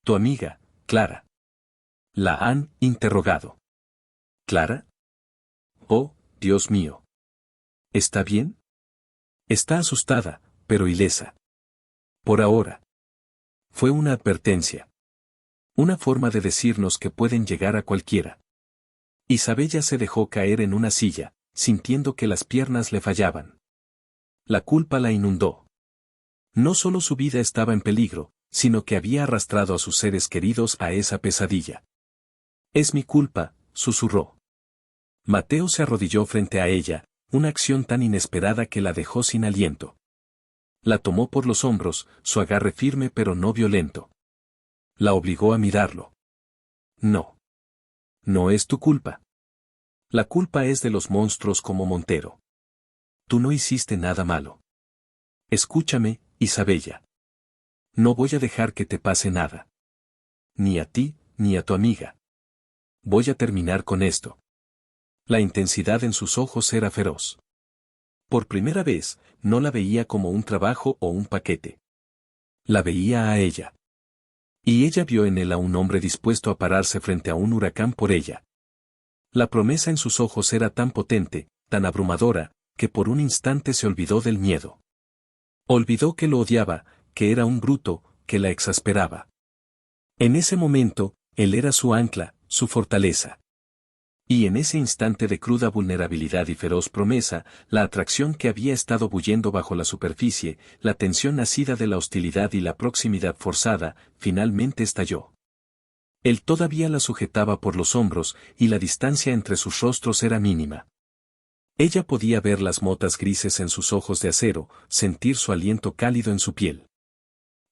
Tu amiga, Clara. La han interrogado. ¿Clara? Oh, Dios mío. ¿Está bien? Está asustada, pero ilesa. Por ahora. Fue una advertencia. Una forma de decirnos que pueden llegar a cualquiera. Isabella se dejó caer en una silla, sintiendo que las piernas le fallaban. La culpa la inundó. No solo su vida estaba en peligro, sino que había arrastrado a sus seres queridos a esa pesadilla. Es mi culpa, susurró. Mateo se arrodilló frente a ella, una acción tan inesperada que la dejó sin aliento. La tomó por los hombros, su agarre firme pero no violento. La obligó a mirarlo. No. No es tu culpa. La culpa es de los monstruos como Montero. Tú no hiciste nada malo. Escúchame, Isabella. No voy a dejar que te pase nada. Ni a ti, ni a tu amiga. Voy a terminar con esto. La intensidad en sus ojos era feroz. Por primera vez, no la veía como un trabajo o un paquete. La veía a ella. Y ella vio en él a un hombre dispuesto a pararse frente a un huracán por ella. La promesa en sus ojos era tan potente, tan abrumadora, que por un instante se olvidó del miedo. Olvidó que lo odiaba, que era un bruto, que la exasperaba. En ese momento, él era su ancla, su fortaleza. Y en ese instante de cruda vulnerabilidad y feroz promesa, la atracción que había estado bullendo bajo la superficie, la tensión nacida de la hostilidad y la proximidad forzada, finalmente estalló. Él todavía la sujetaba por los hombros, y la distancia entre sus rostros era mínima. Ella podía ver las motas grises en sus ojos de acero, sentir su aliento cálido en su piel.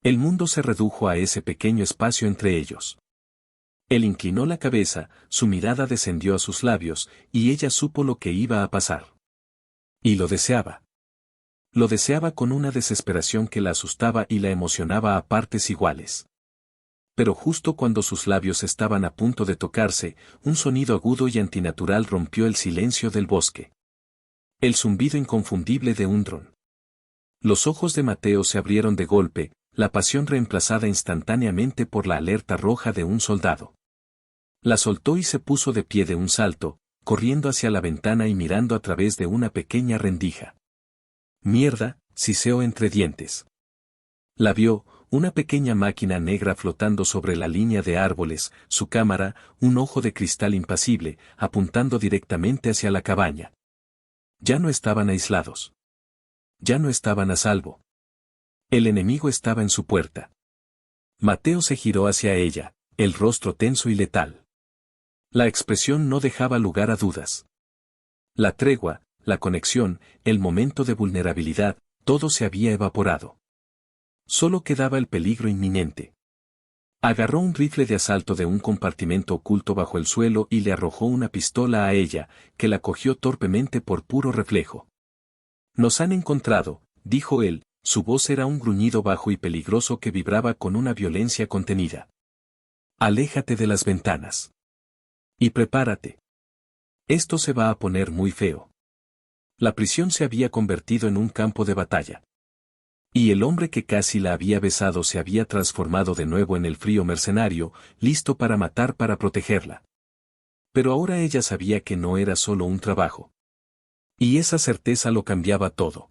El mundo se redujo a ese pequeño espacio entre ellos. Él inclinó la cabeza, su mirada descendió a sus labios, y ella supo lo que iba a pasar. Y lo deseaba. Lo deseaba con una desesperación que la asustaba y la emocionaba a partes iguales. Pero justo cuando sus labios estaban a punto de tocarse, un sonido agudo y antinatural rompió el silencio del bosque. El zumbido inconfundible de un dron. Los ojos de Mateo se abrieron de golpe, la pasión reemplazada instantáneamente por la alerta roja de un soldado. La soltó y se puso de pie de un salto, corriendo hacia la ventana y mirando a través de una pequeña rendija. Mierda, siseó entre dientes. La vio, una pequeña máquina negra flotando sobre la línea de árboles, su cámara, un ojo de cristal impasible, apuntando directamente hacia la cabaña. Ya no estaban aislados. Ya no estaban a salvo. El enemigo estaba en su puerta. Mateo se giró hacia ella, el rostro tenso y letal. La expresión no dejaba lugar a dudas. La tregua, la conexión, el momento de vulnerabilidad, todo se había evaporado. Solo quedaba el peligro inminente. Agarró un rifle de asalto de un compartimento oculto bajo el suelo y le arrojó una pistola a ella, que la cogió torpemente por puro reflejo. Nos han encontrado, dijo él, su voz era un gruñido bajo y peligroso que vibraba con una violencia contenida. Aléjate de las ventanas. Y prepárate. Esto se va a poner muy feo. La prisión se había convertido en un campo de batalla. Y el hombre que casi la había besado se había transformado de nuevo en el frío mercenario, listo para matar para protegerla. Pero ahora ella sabía que no era solo un trabajo. Y esa certeza lo cambiaba todo.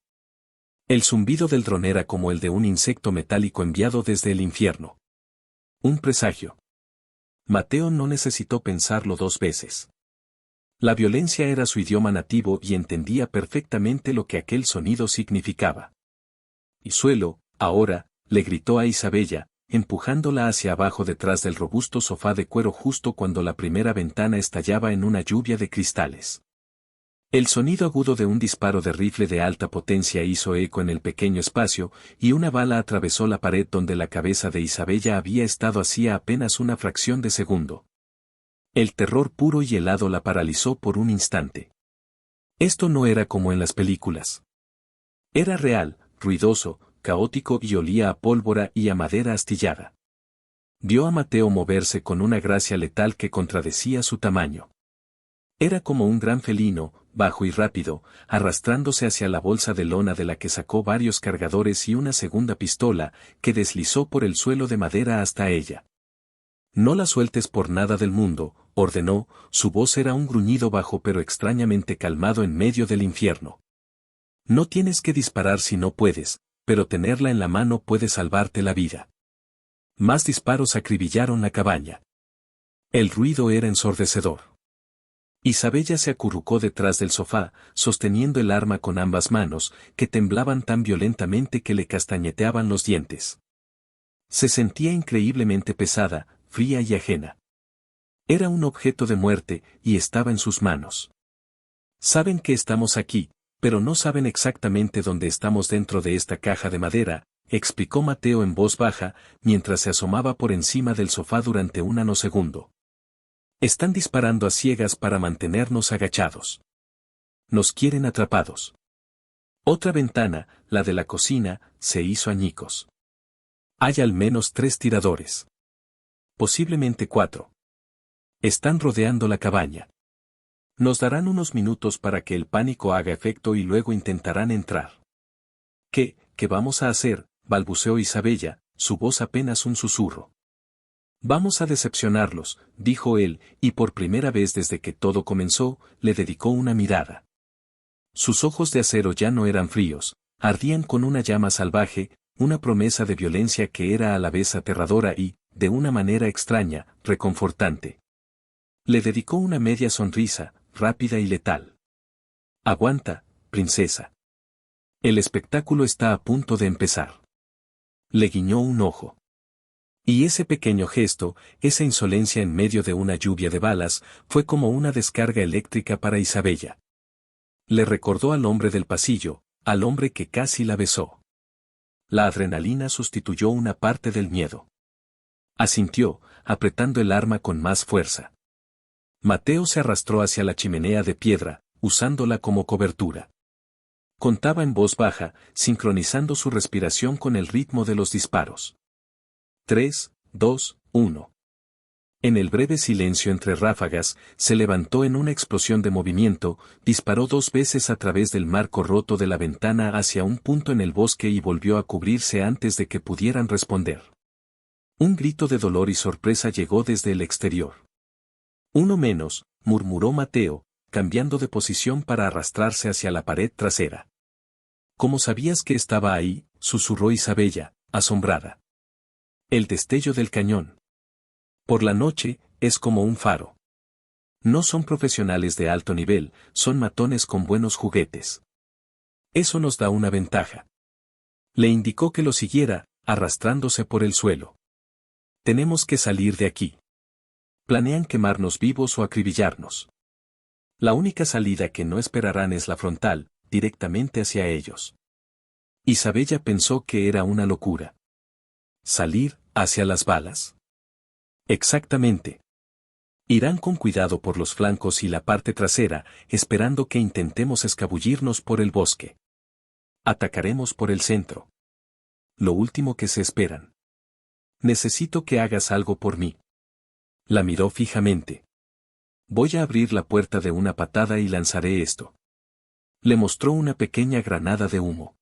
El zumbido del dron era como el de un insecto metálico enviado desde el infierno. Un presagio. Mateo no necesitó pensarlo dos veces. La violencia era su idioma nativo y entendía perfectamente lo que aquel sonido significaba. Y suelo, ahora, le gritó a Isabella, empujándola hacia abajo detrás del robusto sofá de cuero justo cuando la primera ventana estallaba en una lluvia de cristales. El sonido agudo de un disparo de rifle de alta potencia hizo eco en el pequeño espacio, y una bala atravesó la pared donde la cabeza de Isabella había estado hacía apenas una fracción de segundo. El terror puro y helado la paralizó por un instante. Esto no era como en las películas. Era real, ruidoso, caótico y olía a pólvora y a madera astillada. Vio a Mateo moverse con una gracia letal que contradecía su tamaño. Era como un gran felino, bajo y rápido, arrastrándose hacia la bolsa de lona de la que sacó varios cargadores y una segunda pistola, que deslizó por el suelo de madera hasta ella. No la sueltes por nada del mundo, ordenó, su voz era un gruñido bajo pero extrañamente calmado en medio del infierno. No tienes que disparar si no puedes, pero tenerla en la mano puede salvarte la vida. Más disparos acribillaron la cabaña. El ruido era ensordecedor. Isabella se acurrucó detrás del sofá, sosteniendo el arma con ambas manos, que temblaban tan violentamente que le castañeteaban los dientes. Se sentía increíblemente pesada, fría y ajena. Era un objeto de muerte, y estaba en sus manos. Saben que estamos aquí, pero no saben exactamente dónde estamos dentro de esta caja de madera, explicó Mateo en voz baja, mientras se asomaba por encima del sofá durante un nanosegundo. Están disparando a ciegas para mantenernos agachados. Nos quieren atrapados. Otra ventana, la de la cocina, se hizo añicos. Hay al menos 3 tiradores. Posiblemente 4. Están rodeando la cabaña. Nos darán unos minutos para que el pánico haga efecto y luego intentarán entrar. ¿Qué vamos a hacer?, balbuceó Isabella, su voz apenas un susurro. Vamos a decepcionarlos, dijo él, y por primera vez desde que todo comenzó, le dedicó una mirada. Sus ojos de acero ya no eran fríos, Ardían con una llama salvaje, una promesa de violencia que era a la vez aterradora y, de una manera extraña, reconfortante. Le dedicó una media sonrisa, rápida y letal. Aguanta, princesa. El espectáculo está a punto de empezar. Le guiñó un ojo. Y ese pequeño gesto, esa insolencia en medio de una lluvia de balas, fue como una descarga eléctrica para Isabella. Le recordó al hombre del pasillo, al hombre que casi la besó. La adrenalina sustituyó una parte del miedo. Asintió, apretando el arma con más fuerza. Mateo se arrastró hacia la chimenea de piedra, usándola como cobertura. Contaba en voz baja, sincronizando su respiración con el ritmo de los disparos. 3, 2, 1. En el breve silencio entre ráfagas, se levantó en una explosión de movimiento, disparó 2 veces a través del marco roto de la ventana hacia un punto en el bosque y volvió a cubrirse antes de que pudieran responder. Un grito de dolor y sorpresa llegó desde el exterior. Uno menos, murmuró Mateo, cambiando de posición para arrastrarse hacia la pared trasera. ¿Cómo sabías que estaba ahí?, susurró Isabella, asombrada. El destello del cañón. Por la noche, es como un faro. No son profesionales de alto nivel, son matones con buenos juguetes. Eso nos da una ventaja. Le indicó que lo siguiera, arrastrándose por el suelo. Tenemos que salir de aquí. Planean quemarnos vivos o acribillarnos. La única salida que no esperarán es la frontal, directamente hacia ellos. Isabella pensó que era una locura. ¿Salir hacia las balas? Exactamente. Irán con cuidado por los flancos y la parte trasera, esperando que intentemos escabullirnos por el bosque. Atacaremos por el centro. Lo último que se esperan. Necesito que hagas algo por mí. La miró fijamente. Voy a abrir la puerta de una patada y lanzaré esto. Le mostró una pequeña granada de humo.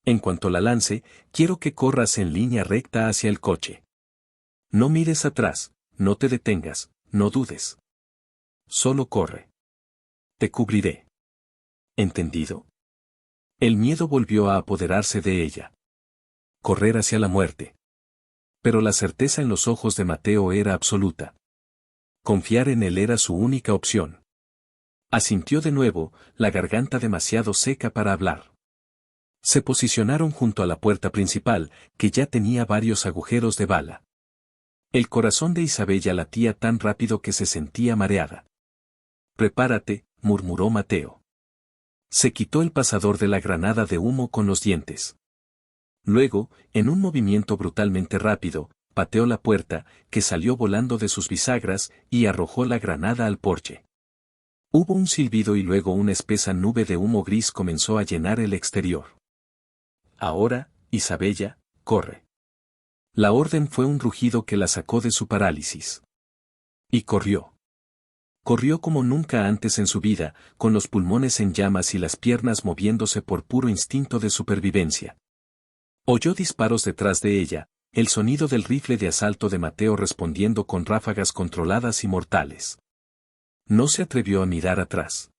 En cuanto la lance, quiero que corras en línea recta hacia el coche. No mires atrás, no te detengas, no dudes. Solo corre. Te cubriré. ¿Entendido? El miedo volvió a apoderarse de ella. Correr hacia la muerte. Pero la certeza en los ojos de Mateo era absoluta. Confiar en él era su única opción. Asintió de nuevo, la garganta demasiado seca para hablar. Se posicionaron junto a la puerta principal, que ya tenía varios agujeros de bala. El corazón de Isabella latía tan rápido que se sentía mareada. Prepárate, murmuró Mateo. Se quitó el pasador de la granada de humo con los dientes. Luego, en un movimiento brutalmente rápido, pateó la puerta, que salió volando de sus bisagras, y arrojó la granada al porche. Hubo un silbido y luego una espesa nube de humo gris comenzó a llenar el exterior. Ahora, Isabella, corre. La orden fue un rugido que la sacó de su parálisis. Y corrió. Corrió como nunca antes en su vida, con los pulmones en llamas y las piernas moviéndose por puro instinto de supervivencia. Oyó disparos detrás de ella, el sonido del rifle de asalto de Mateo respondiendo con ráfagas controladas y mortales. No se atrevió a mirar atrás.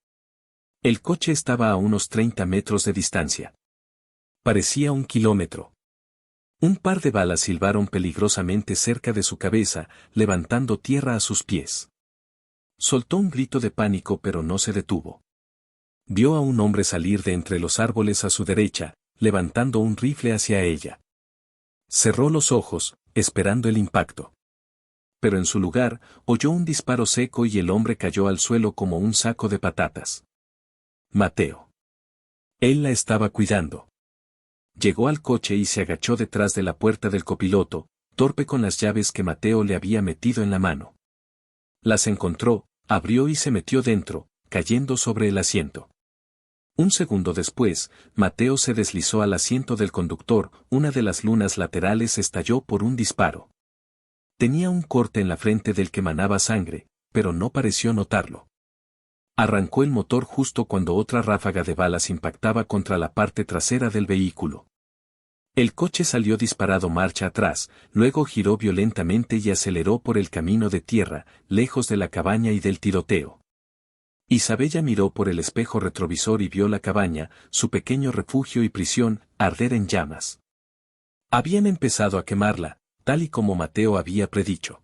El coche estaba a unos 30 metros de distancia. Parecía 1 kilómetro. Un par de balas silbaron peligrosamente cerca de su cabeza, levantando tierra a sus pies. Soltó un grito de pánico pero no se detuvo. Vio a un hombre salir de entre los árboles a su derecha, levantando un rifle hacia ella. Cerró los ojos, esperando el impacto. Pero en su lugar, oyó un disparo seco y el hombre cayó al suelo como un saco de patatas. Mateo. Él la estaba cuidando. Llegó al coche y se agachó detrás de la puerta del copiloto, torpe con las llaves que Mateo le había metido en la mano. Las encontró, abrió y se metió dentro, cayendo sobre el asiento. Un segundo después, Mateo se deslizó al asiento del conductor, una de las lunas laterales estalló por un disparo. Tenía un corte en la frente del que manaba sangre, pero no pareció notarlo. Arrancó el motor justo cuando otra ráfaga de balas impactaba contra la parte trasera del vehículo. El coche salió disparado marcha atrás, luego giró violentamente y aceleró por el camino de tierra, lejos de la cabaña y del tiroteo. Isabella miró por el espejo retrovisor y vio la cabaña, su pequeño refugio y prisión, arder en llamas. Habían empezado a quemarla, tal y como Mateo había predicho.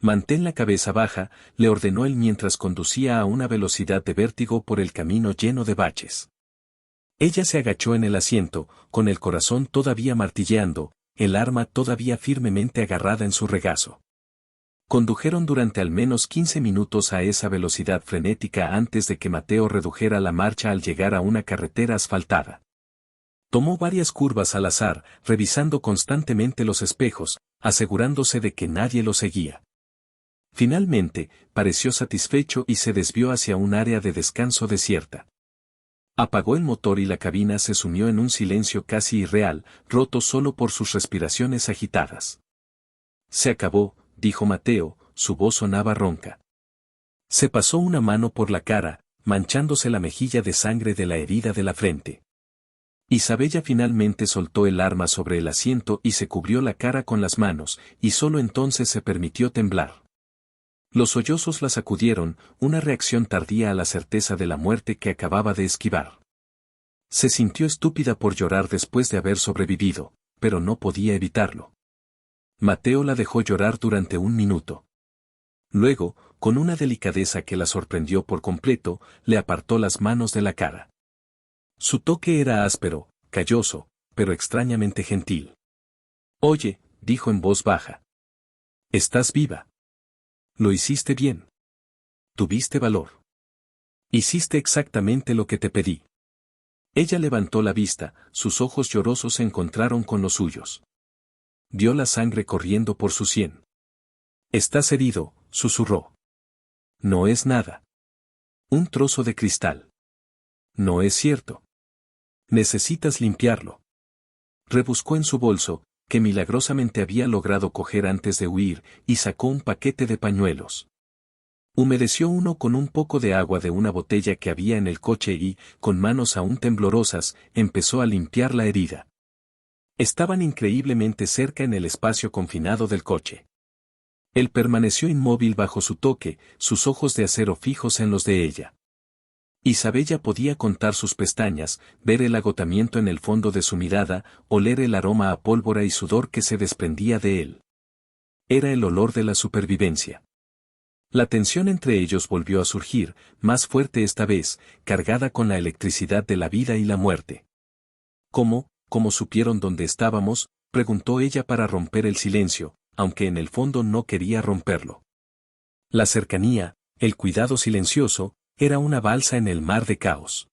Mantén la cabeza baja, le ordenó él mientras conducía a una velocidad de vértigo por el camino lleno de baches. Ella se agachó en el asiento, con el corazón todavía martilleando, el arma todavía firmemente agarrada en su regazo. Condujeron durante al menos 15 minutos a esa velocidad frenética antes de que Mateo redujera la marcha al llegar a una carretera asfaltada. Tomó varias curvas al azar, revisando constantemente los espejos, asegurándose de que nadie lo seguía. Finalmente, pareció satisfecho y se desvió hacia un área de descanso desierta. Apagó el motor y la cabina se sumió en un silencio casi irreal, roto solo por sus respiraciones agitadas. Se acabó, dijo Mateo, su voz sonaba ronca. Se pasó una mano por la cara, manchándose la mejilla de sangre de la herida de la frente. Isabella finalmente soltó el arma sobre el asiento y se cubrió la cara con las manos, y solo entonces se permitió temblar. Los sollozos la sacudieron, una reacción tardía a la certeza de la muerte que acababa de esquivar. Se sintió estúpida por llorar después de haber sobrevivido, pero no podía evitarlo. Mateo la dejó llorar durante un minuto. Luego, con una delicadeza que la sorprendió por completo, le apartó las manos de la cara. Su toque era áspero, calloso, pero extrañamente gentil. Oye, dijo en voz baja. Estás viva. Lo hiciste bien. Tuviste valor. Hiciste exactamente lo que te pedí. Ella levantó la vista, sus ojos llorosos se encontraron con los suyos. Vio la sangre corriendo por su sien. Estás herido, susurró. No es nada. Un trozo de cristal. No es cierto. Necesitas limpiarlo. Rebuscó en su bolso, que milagrosamente había logrado coger antes de huir, y sacó un paquete de pañuelos. Humedeció uno con un poco de agua de una botella que había en el coche y, con manos aún temblorosas, empezó a limpiar la herida. Estaban increíblemente cerca en el espacio confinado del coche. Él permaneció inmóvil bajo su toque, sus ojos de acero fijos en los de ella. Isabella podía contar sus pestañas, ver el agotamiento en el fondo de su mirada, oler el aroma a pólvora y sudor que se desprendía de él. Era el olor de la supervivencia. La tensión entre ellos volvió a surgir, más fuerte esta vez, cargada con la electricidad de la vida y la muerte. ¿Cómo supieron dónde estábamos?, preguntó ella para romper el silencio, aunque en el fondo no quería romperlo. La cercanía, el cuidado silencioso, era una balsa en el mar de caos.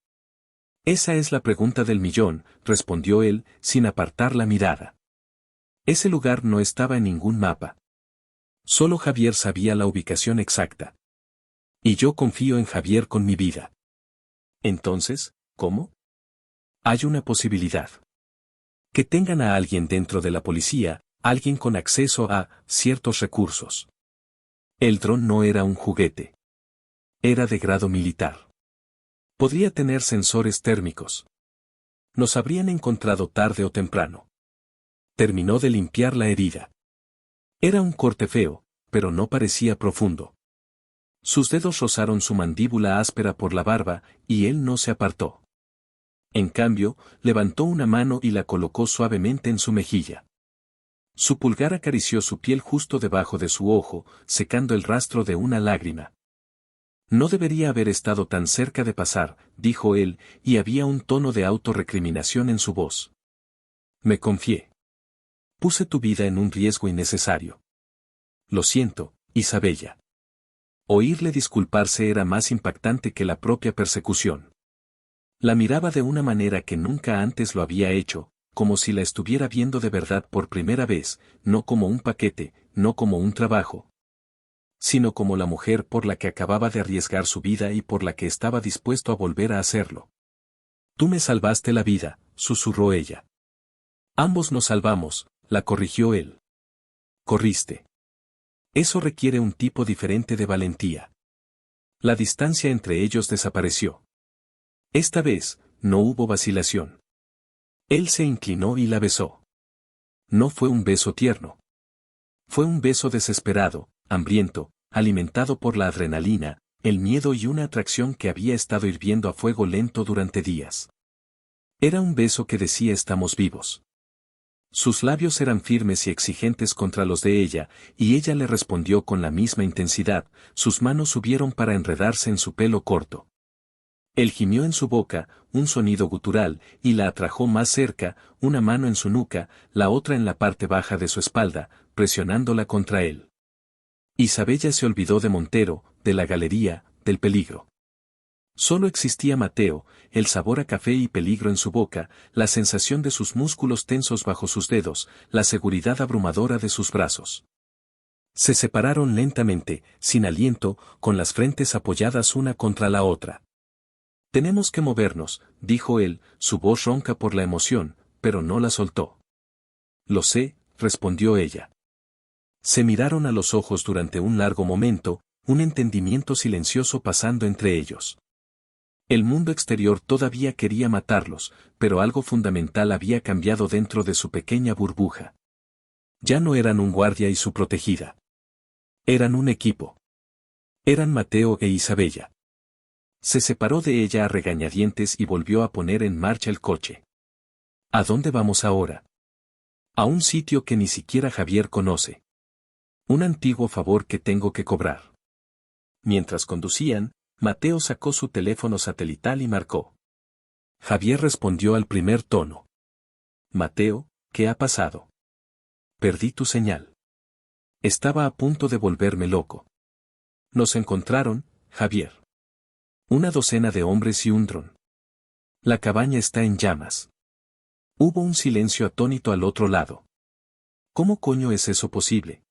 Esa es la pregunta del millón, respondió él, sin apartar la mirada. Ese lugar no estaba en ningún mapa. Solo Javier sabía la ubicación exacta. Y yo confío en Javier con mi vida. Entonces, ¿cómo? Hay una posibilidad. Que tengan a alguien dentro de la policía, alguien con acceso a ciertos recursos. El dron no era un juguete. Era de grado militar. Podría tener sensores térmicos. Nos habrían encontrado tarde o temprano. Terminó de limpiar la herida. Era un corte feo, pero no parecía profundo. Sus dedos rozaron su mandíbula áspera por la barba, y él no se apartó. En cambio, levantó una mano y la colocó suavemente en su mejilla. Su pulgar acarició su piel justo debajo de su ojo, secando el rastro de una lágrima. No debería haber estado tan cerca de pasar, dijo él, y había un tono de autorrecriminación en su voz. Me confié. Puse tu vida en un riesgo innecesario. Lo siento, Isabella. Oírle disculparse era más impactante que la propia persecución. La miraba de una manera que nunca antes lo había hecho, como si la estuviera viendo de verdad por primera vez, no como un paquete, no como un trabajo, sino como la mujer por la que acababa de arriesgar su vida y por la que estaba dispuesto a volver a hacerlo. Tú me salvaste la vida, susurró ella. Ambos nos salvamos, la corrigió él. Corriste. Eso requiere un tipo diferente de valentía. La distancia entre ellos desapareció. Esta vez, no hubo vacilación. Él se inclinó y la besó. No fue un beso tierno. Fue un beso desesperado, hambriento, alimentado por la adrenalina, el miedo y una atracción que había estado hirviendo a fuego lento durante días. Era un beso que decía estamos vivos. Sus labios eran firmes y exigentes contra los de ella, y ella le respondió con la misma intensidad, sus manos subieron para enredarse en su pelo corto. Él gimió en su boca, un sonido gutural, y la atrajo más cerca, una mano en su nuca, la otra en la parte baja de su espalda, presionándola contra él. Isabella se olvidó de Montero, de la galería, del peligro. Solo existía Mateo, el sabor a café y peligro en su boca, la sensación de sus músculos tensos bajo sus dedos, la seguridad abrumadora de sus brazos. Se separaron lentamente, sin aliento, con las frentes apoyadas una contra la otra. Tenemos que movernos, dijo él, su voz ronca por la emoción, pero no la soltó. Lo sé, respondió ella. Se miraron a los ojos durante un largo momento, un entendimiento silencioso pasando entre ellos. El mundo exterior todavía quería matarlos, pero algo fundamental había cambiado dentro de su pequeña burbuja. Ya no eran un guardia y su protegida. Eran un equipo. Eran Mateo e Isabella. Se separó de ella a regañadientes y volvió a poner en marcha el coche. ¿A dónde vamos ahora? A un sitio que ni siquiera Javier conoce. Un antiguo favor que tengo que cobrar. Mientras conducían, Mateo sacó su teléfono satelital y marcó. Javier respondió al primer tono. Mateo, ¿qué ha pasado? Perdí tu señal. Estaba a punto de volverme loco. Nos encontraron, Javier. Una docena de hombres y un dron. La cabaña está en llamas. Hubo un silencio atónito al otro lado. ¿Cómo coño es eso posible?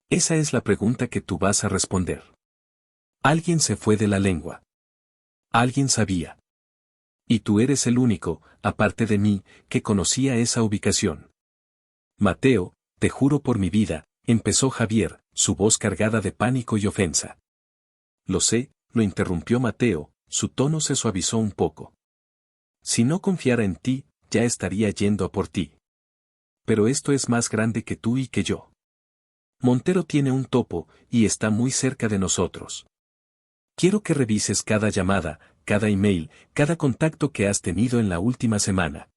Esa es la pregunta que tú vas a responder. Alguien se fue de la lengua. Alguien sabía. Y tú eres el único, aparte de mí, que conocía esa ubicación. Mateo, te juro por mi vida, empezó Javier, su voz cargada de pánico y ofensa. Lo sé, lo interrumpió Mateo, su tono se suavizó un poco. Si no confiara en ti, ya estaría yendo a por ti. Pero esto es más grande que tú y que yo. Montero tiene un topo, y está muy cerca de nosotros. Quiero que revises cada llamada, cada email, cada contacto que has tenido en la última semana.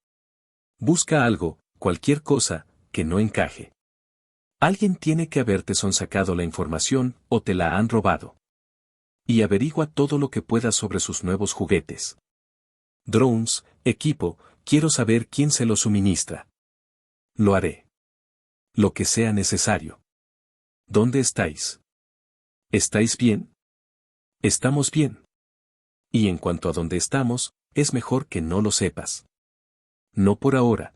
Busca algo, cualquier cosa, que no encaje. Alguien tiene que haberte sonsacado la información, o te la han robado. Y averigua todo lo que puedas sobre sus nuevos juguetes. Drones, equipo, quiero saber quién se lo suministra. Lo haré. Lo que sea necesario. ¿Dónde estáis? ¿Estáis bien? Estamos bien. Y en cuanto a dónde estamos, es mejor que no lo sepas. No por ahora.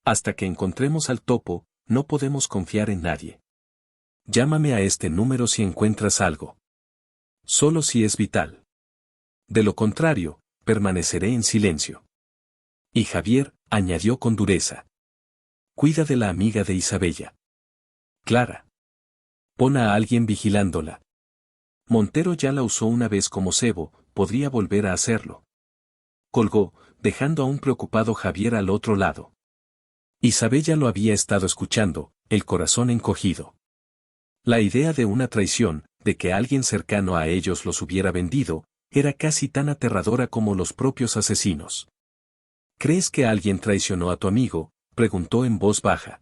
Hasta que encontremos al topo, no podemos confiar en nadie. Llámame a este número si encuentras algo. Solo si es vital. De lo contrario, permaneceré en silencio. Y Javier, añadió con dureza. Cuida de la amiga de Isabella. Clara. Pon a alguien vigilándola. Montero ya la usó una vez como cebo, podría volver a hacerlo. Colgó, dejando a un preocupado Javier al otro lado. Isabella lo había estado escuchando, el corazón encogido. La idea de una traición, de que alguien cercano a ellos los hubiera vendido, era casi tan aterradora como los propios asesinos. ¿Crees que alguien traicionó a tu amigo?, preguntó en voz baja.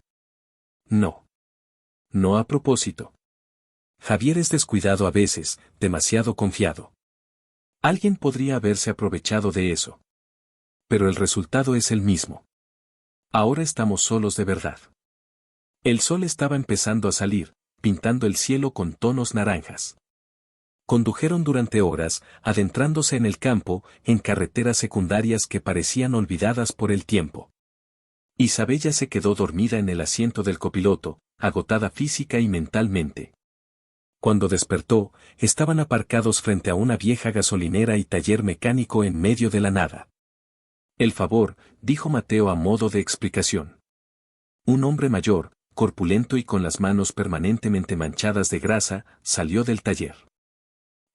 No. No a propósito. Javier es descuidado a veces, demasiado confiado. Alguien podría haberse aprovechado de eso. Pero el resultado es el mismo. Ahora estamos solos de verdad. El sol estaba empezando a salir, pintando el cielo con tonos naranjas. Condujeron durante horas, adentrándose en el campo, en carreteras secundarias que parecían olvidadas por el tiempo. Isabella se quedó dormida en el asiento del copiloto, agotada física y mentalmente. Cuando despertó, estaban aparcados frente a una vieja gasolinera y taller mecánico en medio de la nada. El favor, dijo Mateo a modo de explicación. Un hombre mayor, corpulento y con las manos permanentemente manchadas de grasa, salió del taller.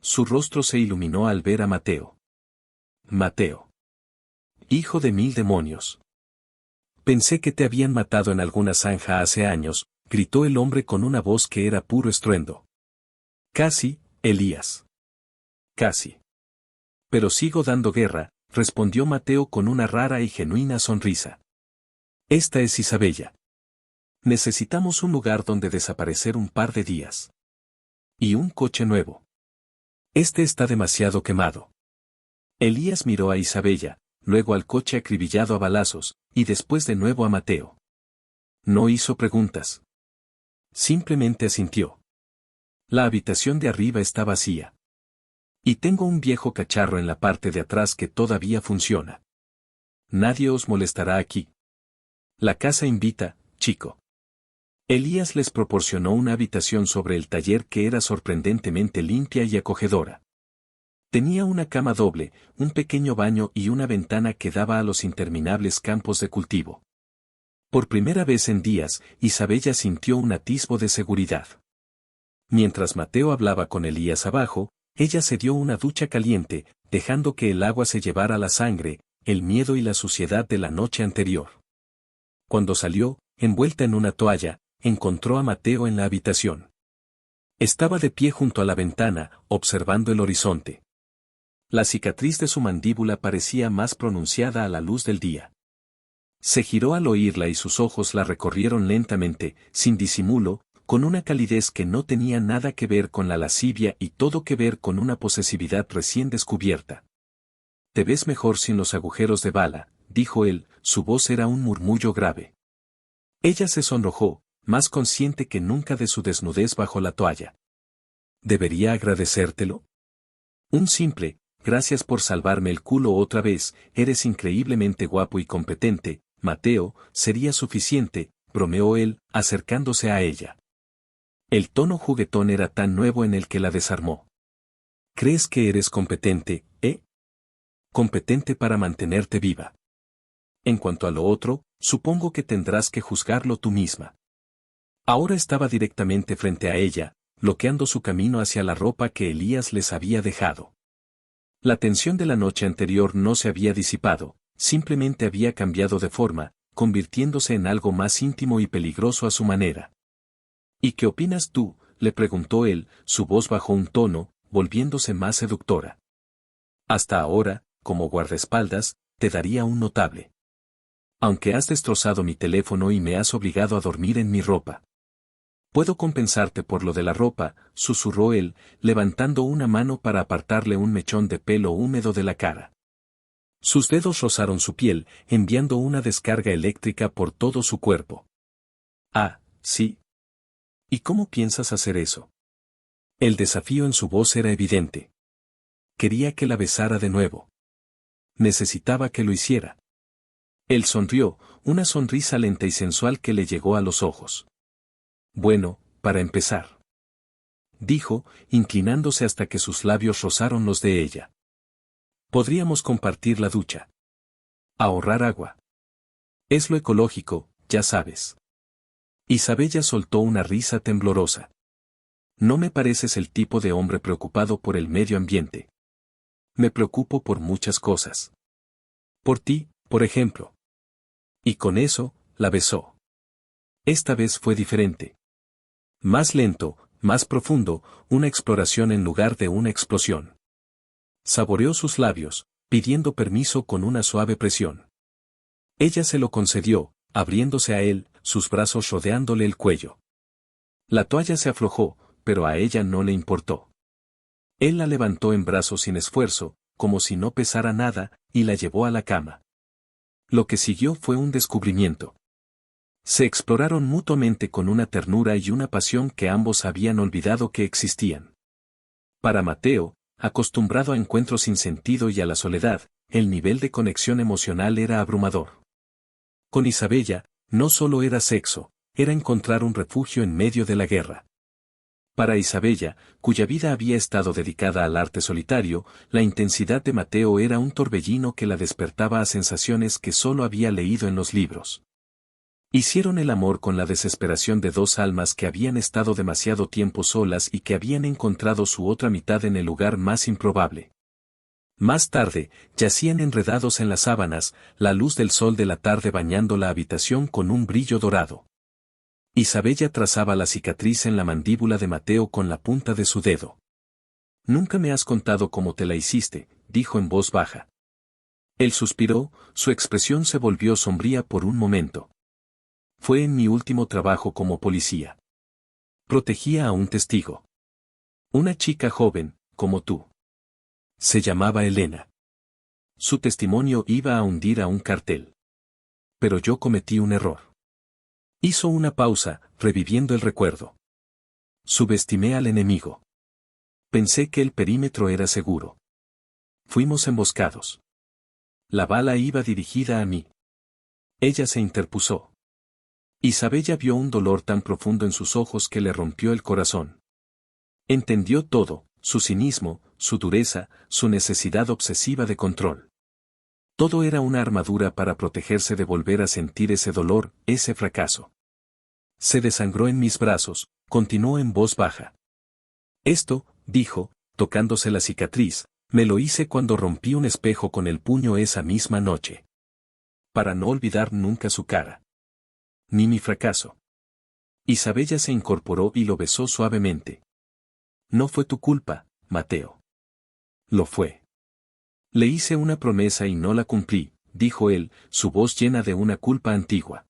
Su rostro se iluminó al ver a Mateo. Mateo. Hijo de 1000 demonios. Pensé que te habían matado en alguna zanja hace años, gritó el hombre con una voz que era puro estruendo. Casi, Elías. Casi. Pero sigo dando guerra, respondió Mateo con una rara y genuina sonrisa. Esta es Isabella. Necesitamos un lugar donde desaparecer un par de días. Y un coche nuevo. Este está demasiado quemado. Elías miró a Isabella, luego al coche acribillado a balazos, y después de nuevo a Mateo. No hizo preguntas. Simplemente asintió. La habitación de arriba está vacía. Y tengo un viejo cacharro en la parte de atrás que todavía funciona. Nadie os molestará aquí. La casa invita, chico. Elías les proporcionó una habitación sobre el taller que era sorprendentemente limpia y acogedora. Tenía una cama doble, un pequeño baño y una ventana que daba a los interminables campos de cultivo. Por primera vez en días, Isabella sintió un atisbo de seguridad. Mientras Mateo hablaba con Elías abajo, ella se dio una ducha caliente, dejando que el agua se llevara la sangre, el miedo y la suciedad de la noche anterior. Cuando salió, envuelta en una toalla, encontró a Mateo en la habitación. Estaba de pie junto a la ventana, observando el horizonte. La cicatriz de su mandíbula parecía más pronunciada a la luz del día. Se giró al oírla y sus ojos la recorrieron lentamente, sin disimulo, con una calidez que no tenía nada que ver con la lascivia y todo que ver con una posesividad recién descubierta. «Te ves mejor sin los agujeros de bala», dijo él, su voz era un murmullo grave. Ella se sonrojó, más consciente que nunca de su desnudez bajo la toalla. ¿Debería agradecértelo? Un simple, gracias por salvarme el culo otra vez, eres increíblemente guapo y competente, Mateo, sería suficiente, bromeó él, acercándose a ella. El tono juguetón era tan nuevo en el que la desarmó. ¿Crees que eres competente, Competente para mantenerte viva. En cuanto a lo otro, supongo que tendrás que juzgarlo tú misma. Ahora estaba directamente frente a ella, bloqueando su camino hacia la ropa que Elías les había dejado. La tensión de la noche anterior no se había disipado, simplemente había cambiado de forma, convirtiéndose en algo más íntimo y peligroso a su manera. ¿Y qué opinas tú?, le preguntó él, su voz bajó un tono, volviéndose más seductora. Hasta ahora, como guardaespaldas, te daría un notable. Aunque has destrozado mi teléfono y me has obligado a dormir en mi ropa. Puedo compensarte por lo de la ropa, susurró él, levantando una mano para apartarle un mechón de pelo húmedo de la cara. Sus dedos rozaron su piel, enviando una descarga eléctrica por todo su cuerpo. Ah, sí. ¿Y cómo piensas hacer eso? El desafío en su voz era evidente. Quería que la besara de nuevo. Necesitaba que lo hiciera. Él sonrió, una sonrisa lenta y sensual que le llegó a los ojos. Bueno, para empezar. Dijo, inclinándose hasta que sus labios rozaron los de ella. Podríamos compartir la ducha. Ahorrar agua. Es lo ecológico, ya sabes. Isabella soltó una risa temblorosa. No me pareces el tipo de hombre preocupado por el medio ambiente. Me preocupo por muchas cosas. Por ti, por ejemplo. Y con eso, la besó. Esta vez fue diferente. Más lento, más profundo, una exploración en lugar de una explosión. Saboreó sus labios, pidiendo permiso con una suave presión. Ella se lo concedió, abriéndose a él, sus brazos rodeándole el cuello. La toalla se aflojó, pero a ella no le importó. Él la levantó en brazos sin esfuerzo, como si no pesara nada, y la llevó a la cama. Lo que siguió fue un descubrimiento. Se exploraron mutuamente con una ternura y una pasión que ambos habían olvidado que existían. Para Mateo, acostumbrado a encuentros sin sentido y a la soledad, el nivel de conexión emocional era abrumador. Con Isabella, no solo era sexo, era encontrar un refugio en medio de la guerra. Para Isabella, cuya vida había estado dedicada al arte solitario, la intensidad de Mateo era un torbellino que la despertaba a sensaciones que solo había leído en los libros. Hicieron el amor con la desesperación de dos almas que habían estado demasiado tiempo solas y que habían encontrado su otra mitad en el lugar más improbable. Más tarde, yacían enredados en las sábanas, la luz del sol de la tarde bañando la habitación con un brillo dorado. Isabella trazaba la cicatriz en la mandíbula de Mateo con la punta de su dedo. Nunca me has contado cómo te la hiciste, dijo en voz baja. Él suspiró, su expresión se volvió sombría por un momento. Fue en mi último trabajo como policía. Protegía a un testigo. Una chica joven, como tú. Se llamaba Elena. Su testimonio iba a hundir a un cartel. Pero yo cometí un error. Hizo una pausa, reviviendo el recuerdo. Subestimé al enemigo. Pensé que el perímetro era seguro. Fuimos emboscados. La bala iba dirigida a mí. Ella se interpuso. Isabella vio un dolor tan profundo en sus ojos que le rompió el corazón. Entendió todo, su cinismo, su dureza, su necesidad obsesiva de control. Todo era una armadura para protegerse de volver a sentir ese dolor, ese fracaso. Se desangró en mis brazos, continuó en voz baja. Esto, dijo, tocándose la cicatriz, me lo hice cuando rompí un espejo con el puño esa misma noche. Para no olvidar nunca su cara. Ni mi fracaso. Isabella se incorporó y lo besó suavemente. No fue tu culpa, Mateo. Lo fue. Le hice una promesa y no la cumplí, dijo él, su voz llena de una culpa antigua.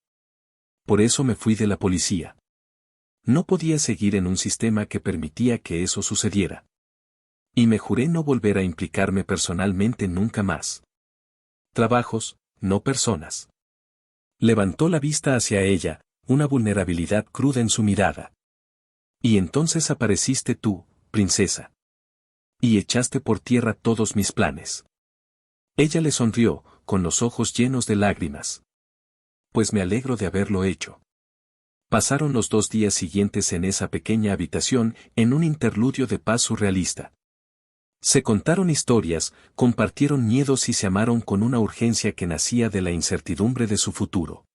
Por eso me fui de la policía. No podía seguir en un sistema que permitía que eso sucediera. Y me juré no volver a implicarme personalmente nunca más. Trabajos, no personas. Levantó la vista hacia ella, una vulnerabilidad cruda en su mirada. Y entonces apareciste tú, princesa. Y echaste por tierra todos mis planes. Ella le sonrió, con los ojos llenos de lágrimas. Pues me alegro de haberlo hecho. Pasaron los 2 días siguientes en esa pequeña habitación, en un interludio de paz surrealista. Se contaron historias, compartieron miedos y se amaron con una urgencia que nacía de la incertidumbre de su futuro.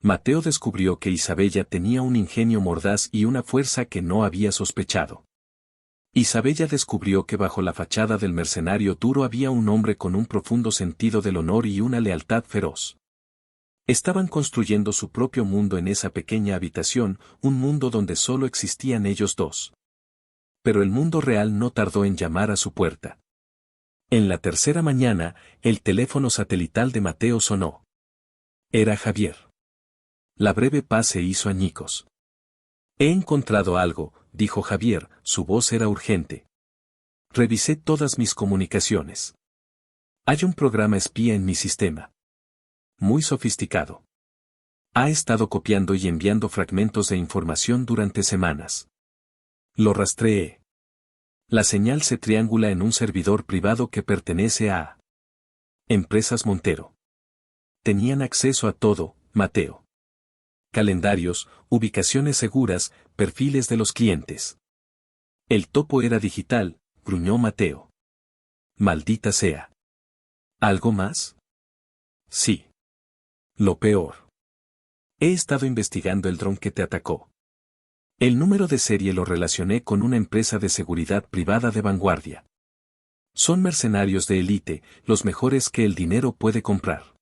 Mateo descubrió que Isabella tenía un ingenio mordaz y una fuerza que no había sospechado. Isabella descubrió que bajo la fachada del mercenario duro había un hombre con un profundo sentido del honor y una lealtad feroz. Estaban construyendo su propio mundo en esa pequeña habitación, un mundo donde solo existían ellos dos. Pero el mundo real no tardó en llamar a su puerta. En la tercera mañana, el teléfono satelital de Mateo sonó. Era Javier. La breve paz se hizo añicos. He encontrado algo, dijo Javier, su voz era urgente. Revisé todas mis comunicaciones. Hay un programa espía en mi sistema. Muy sofisticado. Ha estado copiando y enviando fragmentos de información durante semanas. Lo rastreé. La señal se triangula en un servidor privado que pertenece a Empresas Montero. Tenían acceso a todo, Mateo. Calendarios, ubicaciones seguras, perfiles de los clientes. El topo era digital, gruñó Mateo. Maldita sea. ¿Algo más? Sí. Lo peor. He estado investigando el dron que te atacó. El número de serie lo relacioné con una empresa de seguridad privada de vanguardia. Son mercenarios de élite, los mejores que el dinero puede comprar.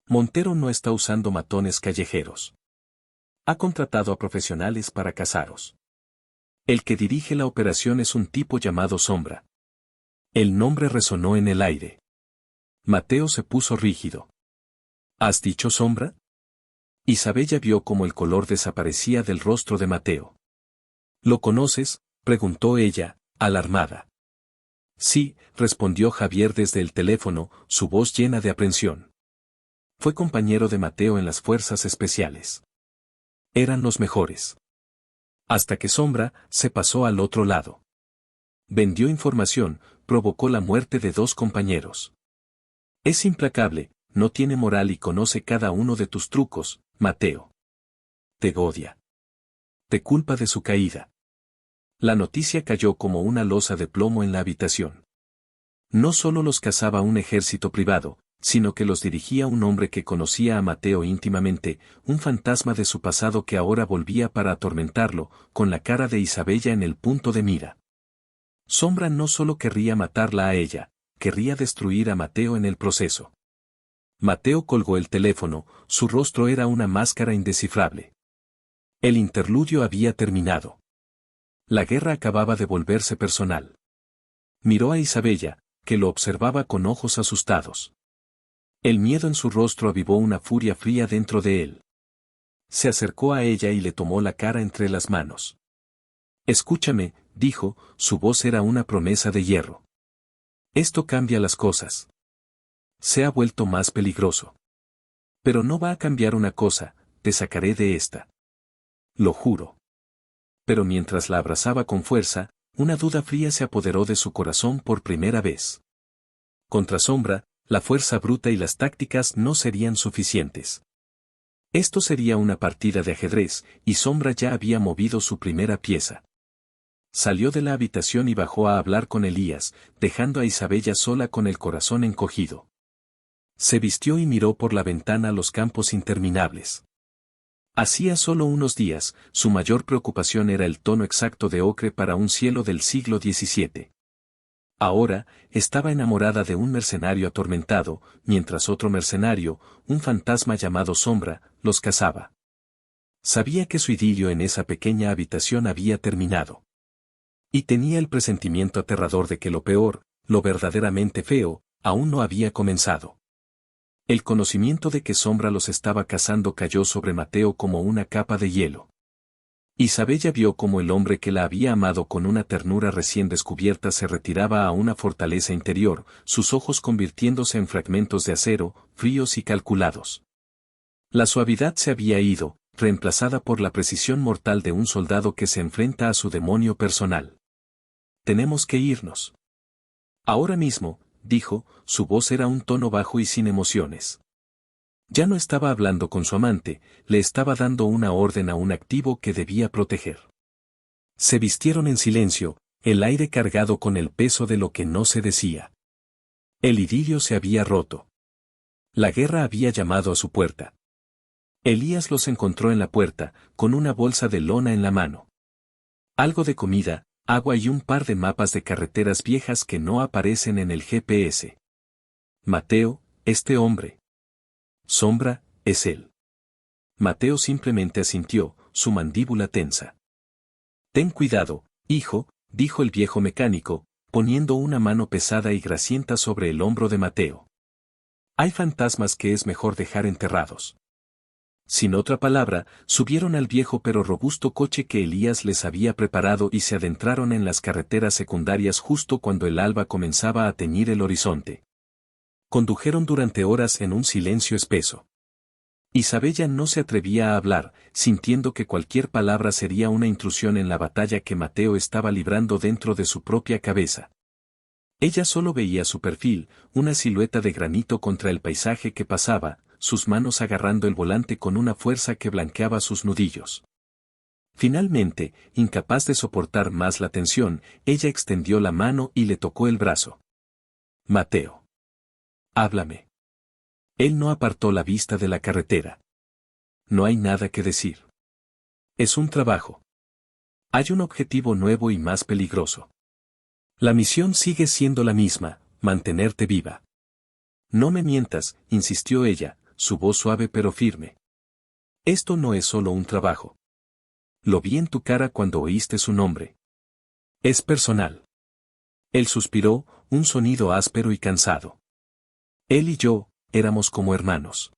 Montero no está usando matones callejeros. Ha contratado a profesionales para cazaros. El que dirige la operación es un tipo llamado Sombra. El nombre resonó en el aire. Mateo se puso rígido. ¿Has dicho Sombra? Isabella vio cómo el color desaparecía del rostro de Mateo. ¿Lo conoces?, preguntó ella, alarmada. Sí, respondió Javier desde el teléfono, su voz llena de aprensión. Fue compañero de Mateo en las fuerzas especiales. Eran los mejores. Hasta que Sombra se pasó al otro lado. Vendió información, provocó la muerte de 2 compañeros. Es implacable, no tiene moral y conoce cada uno de tus trucos, Mateo. Te odia. Te culpa de su caída. La noticia cayó como una losa de plomo en la habitación. No solo los cazaba un ejército privado, sino que los dirigía un hombre que conocía a Mateo íntimamente, un fantasma de su pasado que ahora volvía para atormentarlo, con la cara de Isabella en el punto de mira. Sombra no solo querría matarla a ella, querría destruir a Mateo en el proceso. Mateo colgó el teléfono, su rostro era una máscara indescifrable. El interludio había terminado. La guerra acababa de volverse personal. Miró a Isabella, que lo observaba con ojos asustados. El miedo en su rostro avivó una furia fría dentro de él. Se acercó a ella y le tomó la cara entre las manos. Escúchame, dijo, su voz era una promesa de hierro. Esto cambia las cosas. Se ha vuelto más peligroso. Pero no va a cambiar una cosa, te sacaré de esta. Lo juro. Pero mientras la abrazaba con fuerza, una duda fría se apoderó de su corazón por primera vez. Contra Sombra, la fuerza bruta y las tácticas no serían suficientes. Esto sería una partida de ajedrez, y Sombra ya había movido su primera pieza. Salió de la habitación y bajó a hablar con Elías, dejando a Isabella sola con el corazón encogido. Se vistió y miró por la ventana los campos interminables. Hacía solo unos días, su mayor preocupación era el tono exacto de ocre para un cielo del siglo XVII. Ahora, estaba enamorada de un mercenario atormentado, mientras otro mercenario, un fantasma llamado Sombra, los cazaba. Sabía que su idilio en esa pequeña habitación había terminado. Y tenía el presentimiento aterrador de que lo peor, lo verdaderamente feo, aún no había comenzado. El conocimiento de que Sombra los estaba cazando cayó sobre Mateo como una capa de hielo. Isabella vio cómo el hombre que la había amado con una ternura recién descubierta se retiraba a una fortaleza interior, sus ojos convirtiéndose en fragmentos de acero, fríos y calculados. La suavidad se había ido, reemplazada por la precisión mortal de un soldado que se enfrenta a su demonio personal. Tenemos que irnos. Ahora mismo, dijo, su voz era un tono bajo y sin emociones. Ya no estaba hablando con su amante, le estaba dando una orden a un activo que debía proteger. Se vistieron en silencio, el aire cargado con el peso de lo que no se decía. El idilio se había roto. La guerra había llamado a su puerta. Elías los encontró en la puerta, con una bolsa de lona en la mano. Algo de comida, agua y un par de mapas de carreteras viejas que no aparecen en el GPS. Mateo, este hombre. Sombra, es él. Mateo simplemente asintió, su mandíbula tensa. Ten cuidado, hijo, dijo el viejo mecánico, poniendo una mano pesada y grasienta sobre el hombro de Mateo. Hay fantasmas que es mejor dejar enterrados. Sin otra palabra, subieron al viejo pero robusto coche que Elías les había preparado y se adentraron en las carreteras secundarias justo cuando el alba comenzaba a teñir el horizonte. Condujeron durante horas en un silencio espeso. Isabella no se atrevía a hablar, sintiendo que cualquier palabra sería una intrusión en la batalla que Mateo estaba librando dentro de su propia cabeza. Ella solo veía su perfil, una silueta de granito contra el paisaje que pasaba, sus manos agarrando el volante con una fuerza que blanqueaba sus nudillos. Finalmente, incapaz de soportar más la tensión, ella extendió la mano y le tocó el brazo. Mateo. Háblame. Él no apartó la vista de la carretera. No hay nada que decir. Es un trabajo. Hay un objetivo nuevo y más peligroso. La misión sigue siendo la misma, mantenerte viva. No me mientas, insistió ella, su voz suave pero firme. Esto no es solo un trabajo. Lo vi en tu cara cuando oíste su nombre. Es personal. Él suspiró, un sonido áspero y cansado. Él y yo, éramos como hermanos.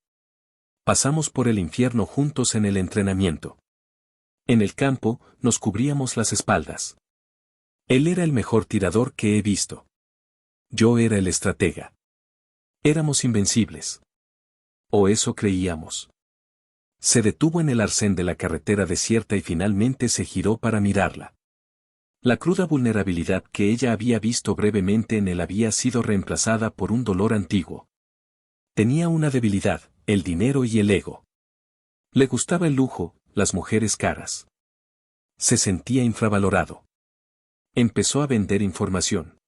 Pasamos por el infierno juntos en el entrenamiento. En el campo, nos cubríamos las espaldas. Él era el mejor tirador que he visto. Yo era el estratega. Éramos invencibles. O eso creíamos. Se detuvo en el arcén de la carretera desierta y finalmente se giró para mirarla. La cruda vulnerabilidad que ella había visto brevemente en él había sido reemplazada por un dolor antiguo. Tenía una debilidad, el dinero y el ego. Le gustaba el lujo, las mujeres caras. Se sentía infravalorado. Empezó a vender información.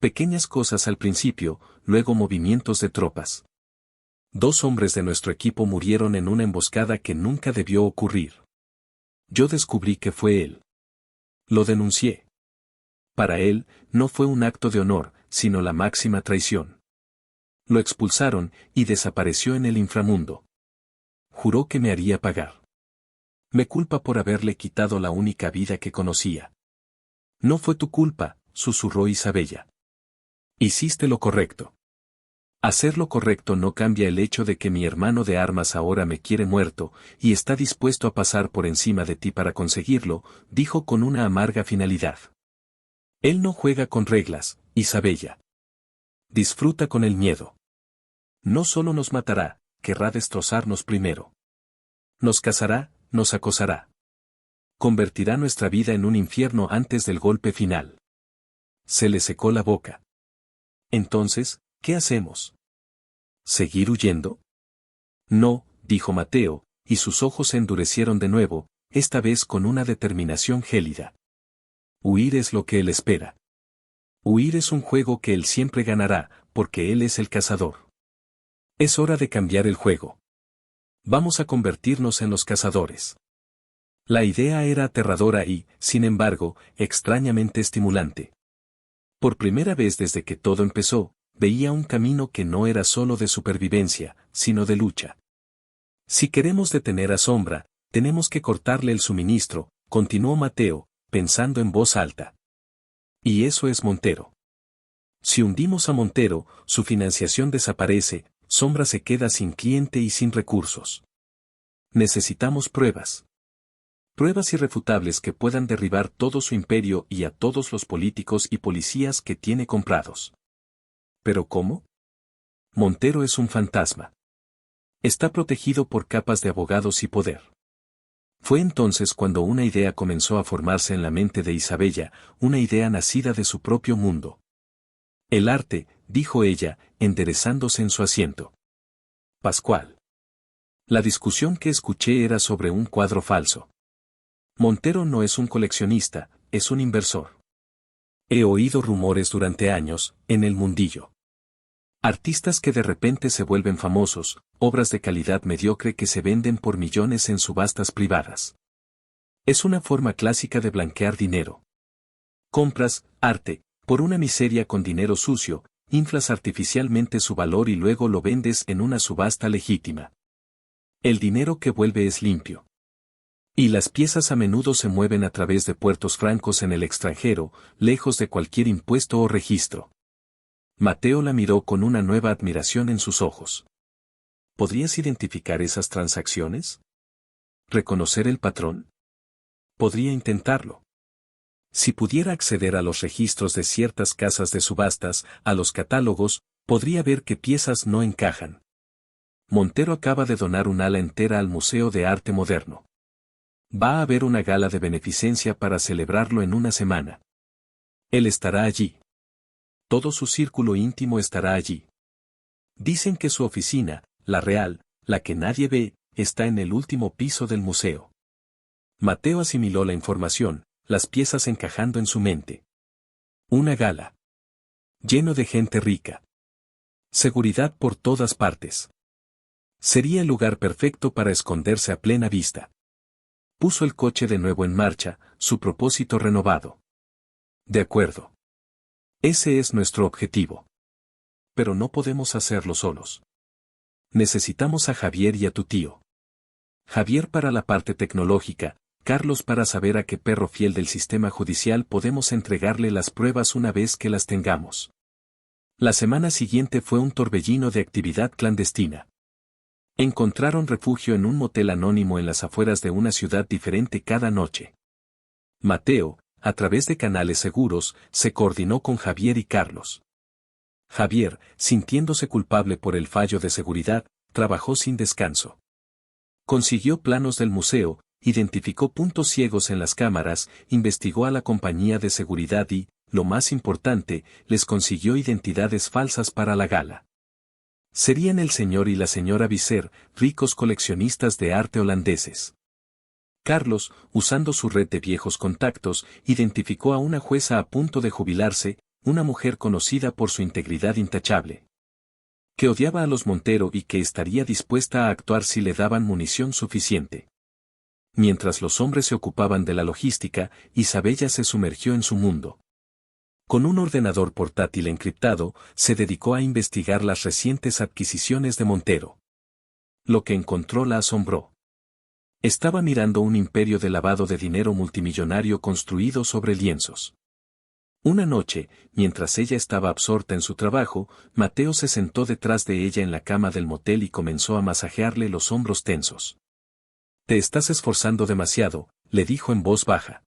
Pequeñas cosas al principio, luego movimientos de tropas. 2 hombres de nuestro equipo murieron en una emboscada que nunca debió ocurrir. Yo descubrí que fue él. Lo denuncié. Para él, no fue un acto de honor, sino la máxima traición. Lo expulsaron, y desapareció en el inframundo. Juró que me haría pagar. Me culpa por haberle quitado la única vida que conocía. No fue tu culpa, susurró Isabella. Hiciste lo correcto. Hacer lo correcto no cambia el hecho de que mi hermano de armas ahora me quiere muerto, y está dispuesto a pasar por encima de ti para conseguirlo, dijo con una amarga finalidad. Él no juega con reglas, Isabella. Disfruta con el miedo. No solo nos matará, querrá destrozarnos primero. Nos casará, nos acosará. Convertirá nuestra vida en un infierno antes del golpe final. Se le secó la boca. Entonces, ¿qué hacemos? ¿Seguir huyendo? No, dijo Mateo, y sus ojos se endurecieron de nuevo, esta vez con una determinación gélida. Huir es lo que él espera. Huir es un juego que él siempre ganará, porque él es el cazador. Es hora de cambiar el juego. Vamos a convertirnos en los cazadores. La idea era aterradora y, sin embargo, extrañamente estimulante. Por primera vez desde que todo empezó, veía un camino que no era solo de supervivencia, sino de lucha. Si queremos detener a Sombra, tenemos que cortarle el suministro, continuó Mateo, pensando en voz alta. Y eso es Montero. Si hundimos a Montero, su financiación desaparece, Sombra se queda sin cliente y sin recursos. Necesitamos pruebas. Pruebas irrefutables que puedan derribar todo su imperio y a todos los políticos y policías que tiene comprados. ¿Pero cómo? Montero es un fantasma. Está protegido por capas de abogados y poder. Fue entonces cuando una idea comenzó a formarse en la mente de Isabella, una idea nacida de su propio mundo. El arte, dijo ella, enderezándose en su asiento. Pascual. La discusión que escuché era sobre un cuadro falso. Montero no es un coleccionista, es un inversor. He oído rumores durante años, en el mundillo. Artistas que de repente se vuelven famosos, obras de calidad mediocre que se venden por millones en subastas privadas. Es una forma clásica de blanquear dinero. Compras, arte, por una miseria con dinero sucio, inflas artificialmente su valor y luego lo vendes en una subasta legítima. El dinero que vuelve es limpio. Y las piezas a menudo se mueven a través de puertos francos en el extranjero, lejos de cualquier impuesto o registro. Mateo la miró con una nueva admiración en sus ojos. ¿Podrías identificar esas transacciones? ¿Reconocer el patrón? Podría intentarlo. Si pudiera acceder a los registros de ciertas casas de subastas, a los catálogos, podría ver qué piezas no encajan. Montero acaba de donar un ala entera al Museo de Arte Moderno. Va a haber una gala de beneficencia para celebrarlo en una semana. Él estará allí. Todo su círculo íntimo estará allí. Dicen que su oficina, la real, la que nadie ve, está en el último piso del museo. Mateo asimiló la información, las piezas encajando en su mente. Una gala. Lleno de gente rica. Seguridad por todas partes. Sería el lugar perfecto para esconderse a plena vista. Puso el coche de nuevo en marcha, su propósito renovado. De acuerdo. Ese es nuestro objetivo. Pero no podemos hacerlo solos. Necesitamos a Javier y a tu tío. Javier para la parte tecnológica, Carlos para saber a qué perro fiel del sistema judicial podemos entregarle las pruebas una vez que las tengamos. La semana siguiente fue un torbellino de actividad clandestina. Encontraron refugio en un motel anónimo en las afueras de una ciudad diferente cada noche. Mateo, a través de canales seguros, se coordinó con Javier y Carlos. Javier, sintiéndose culpable por el fallo de seguridad, trabajó sin descanso. Consiguió planos del museo, identificó puntos ciegos en las cámaras, investigó a la compañía de seguridad y, lo más importante, les consiguió identidades falsas para la gala. Serían el señor y la señora Visser, ricos coleccionistas de arte holandeses. Carlos, usando su red de viejos contactos, identificó a una jueza a punto de jubilarse, una mujer conocida por su integridad intachable. Que odiaba a los Montero y que estaría dispuesta a actuar si le daban munición suficiente. Mientras los hombres se ocupaban de la logística, Isabella se sumergió en su mundo. Con un ordenador portátil encriptado, se dedicó a investigar las recientes adquisiciones de Montero. Lo que encontró la asombró. Estaba mirando un imperio de lavado de dinero multimillonario construido sobre lienzos. Una noche, mientras ella estaba absorta en su trabajo, Mateo se sentó detrás de ella en la cama del motel y comenzó a masajearle los hombros tensos. «Te estás esforzando demasiado», le dijo en voz baja.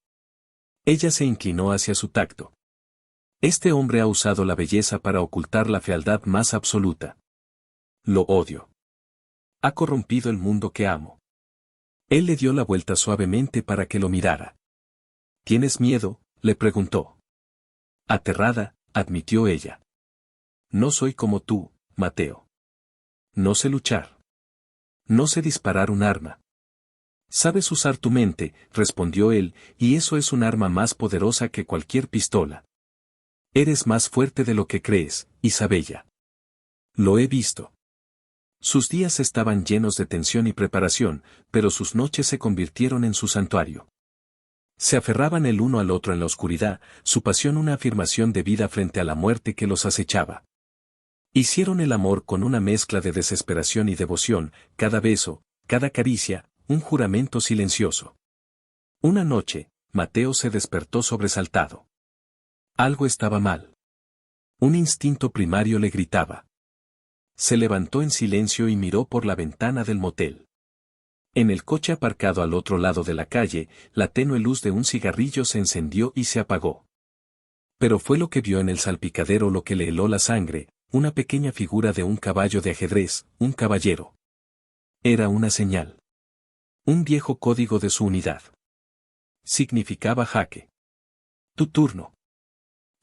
Ella se inclinó hacia su tacto. «Este hombre ha usado la belleza para ocultar la fealdad más absoluta. Lo odio. Ha corrompido el mundo que amo». Él le dio la vuelta suavemente para que lo mirara. «¿Tienes miedo?», le preguntó. Aterrada, admitió ella. «No soy como tú, Mateo. No sé luchar. No sé disparar un arma». «Sabes usar tu mente», respondió él, «y eso es un arma más poderosa que cualquier pistola. Eres más fuerte de lo que crees, Isabella. Lo he visto». Sus días estaban llenos de tensión y preparación, pero sus noches se convirtieron en su santuario. Se aferraban el uno al otro en la oscuridad, su pasión una afirmación de vida frente a la muerte que los acechaba. Hicieron el amor con una mezcla de desesperación y devoción, cada beso, cada caricia, un juramento silencioso. Una noche, Mateo se despertó sobresaltado. Algo estaba mal. Un instinto primario le gritaba. Se levantó en silencio y miró por la ventana del motel. En el coche aparcado al otro lado de la calle, la tenue luz de un cigarrillo se encendió y se apagó. Pero fue lo que vio en el salpicadero lo que le heló la sangre, una pequeña figura de un caballo de ajedrez, un caballero. Era una señal. Un viejo código de su unidad. Significaba jaque. Tu turno.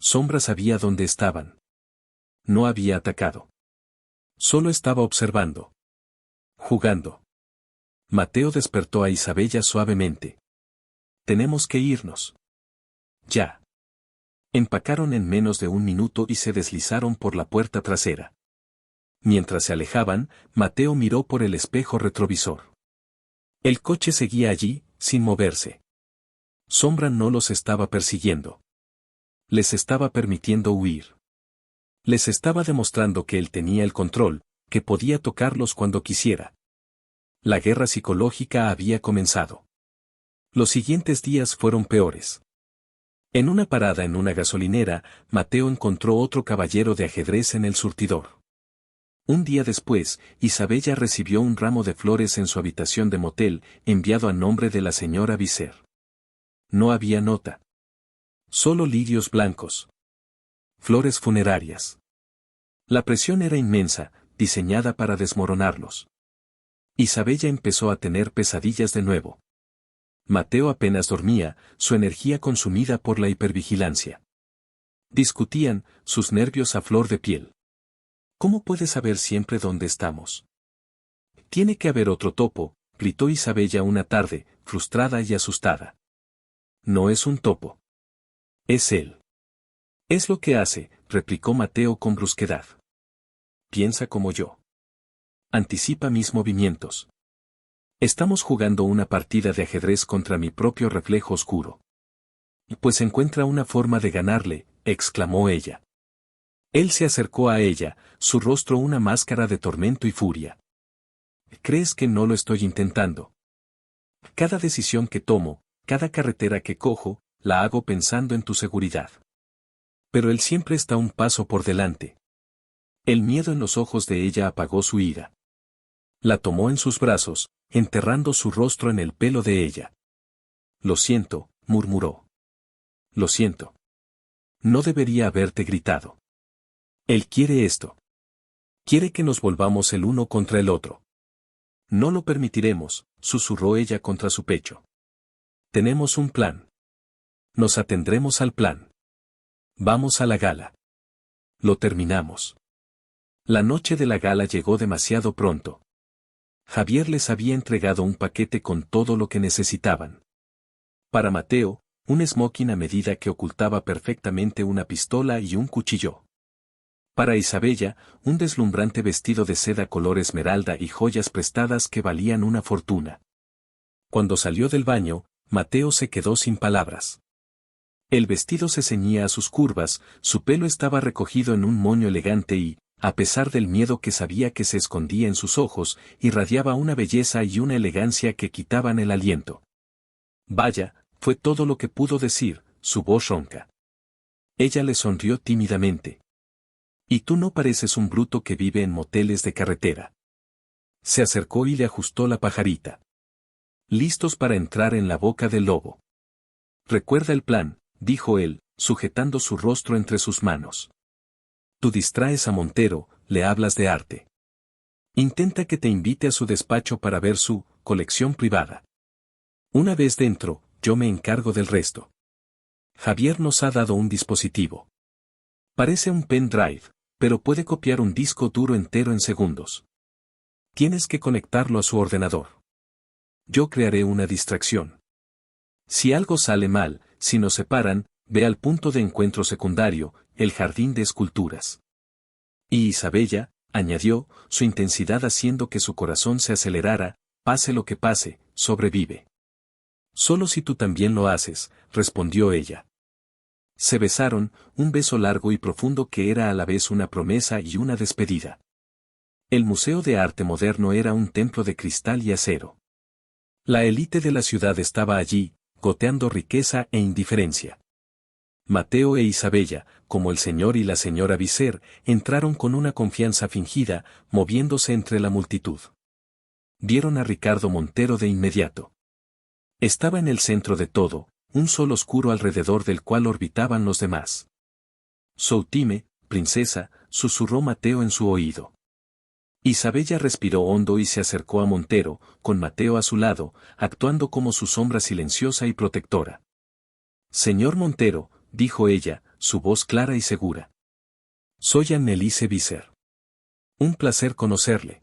Sombra sabía dónde estaban. No había atacado. Solo estaba observando. Jugando. Mateo despertó a Isabella suavemente. Tenemos que irnos. Ya. Empacaron en menos de un minuto y se deslizaron por la puerta trasera. Mientras se alejaban, Mateo miró por el espejo retrovisor. El coche seguía allí, sin moverse. Sombra no los estaba persiguiendo. Les estaba permitiendo huir. Les estaba demostrando que él tenía el control, que podía tocarlos cuando quisiera. La guerra psicológica había comenzado. Los siguientes días fueron peores. En una parada en una gasolinera, Mateo encontró otro caballero de ajedrez en el surtidor. Un día después, Isabella recibió un ramo de flores en su habitación de motel, enviado a nombre de la señora Visser. No había nota. Solo lirios blancos. Flores funerarias. La presión era inmensa, diseñada para desmoronarlos. Isabella empezó a tener pesadillas de nuevo. Mateo apenas dormía, su energía consumida por la hipervigilancia. Discutían, sus nervios a flor de piel. ¿Cómo puede saber siempre dónde estamos? Tiene que haber otro topo, gritó Isabella una tarde, frustrada y asustada. No es un topo. Es él. Es lo que hace, replicó Mateo con brusquedad. Piensa como yo. Anticipa mis movimientos. Estamos jugando una partida de ajedrez contra mi propio reflejo oscuro. Pues encuentra una forma de ganarle, exclamó ella. Él se acercó a ella, su rostro una máscara de tormento y furia. ¿Crees que no lo estoy intentando? Cada decisión que tomo, cada carretera que cojo, la hago pensando en tu seguridad. Pero él siempre está un paso por delante. El miedo en los ojos de ella apagó su ira. La tomó en sus brazos, enterrando su rostro en el pelo de ella. Lo siento, murmuró. Lo siento. No debería haberte gritado. Él quiere esto. Quiere que nos volvamos el uno contra el otro. No lo permitiremos, susurró ella contra su pecho. Tenemos un plan. Nos atendremos al plan. Vamos a la gala. Lo terminamos. La noche de la gala llegó demasiado pronto. Javier les había entregado un paquete con todo lo que necesitaban. Para Mateo, un smoking a medida que ocultaba perfectamente una pistola y un cuchillo. Para Isabella, un deslumbrante vestido de seda color esmeralda y joyas prestadas que valían una fortuna. Cuando salió del baño, Mateo se quedó sin palabras. El vestido se ceñía a sus curvas, su pelo estaba recogido en un moño elegante y, a pesar del miedo que sabía que se escondía en sus ojos, irradiaba una belleza y una elegancia que quitaban el aliento. Vaya, fue todo lo que pudo decir, su voz ronca. Ella le sonrió tímidamente. Y tú no pareces un bruto que vive en moteles de carretera. Se acercó y le ajustó la pajarita. Listos para entrar en la boca del lobo. Recuerda el plan, dijo él, sujetando su rostro entre sus manos. Tú distraes a Montero, le hablas de arte. Intenta que te invite a su despacho para ver su colección privada. Una vez dentro, yo me encargo del resto. Javier nos ha dado un dispositivo. Parece un pendrive, pero puede copiar un disco duro entero en segundos. Tienes que conectarlo a su ordenador. Yo crearé una distracción. Si algo sale mal, si nos separan, ve al punto de encuentro secundario, el jardín de esculturas. Y Isabella, añadió, su intensidad haciendo que su corazón se acelerara, pase lo que pase, sobrevive. Solo si tú también lo haces, respondió ella. Se besaron, un beso largo y profundo que era a la vez una promesa y una despedida. El Museo de Arte Moderno era un templo de cristal y acero. La élite de la ciudad estaba allí, goteando riqueza e indiferencia. Mateo e Isabella, como el señor y la señora Visser, entraron con una confianza fingida, moviéndose entre la multitud. Vieron a Ricardo Montero de inmediato. Estaba en el centro de todo, un sol oscuro alrededor del cual orbitaban los demás. Soutime, princesa, susurró Mateo en su oído. Isabella respiró hondo y se acercó a Montero, con Mateo a su lado, actuando como su sombra silenciosa y protectora. Señor Montero, dijo ella, su voz clara y segura. Soy Anneliese Visser. Un placer conocerle.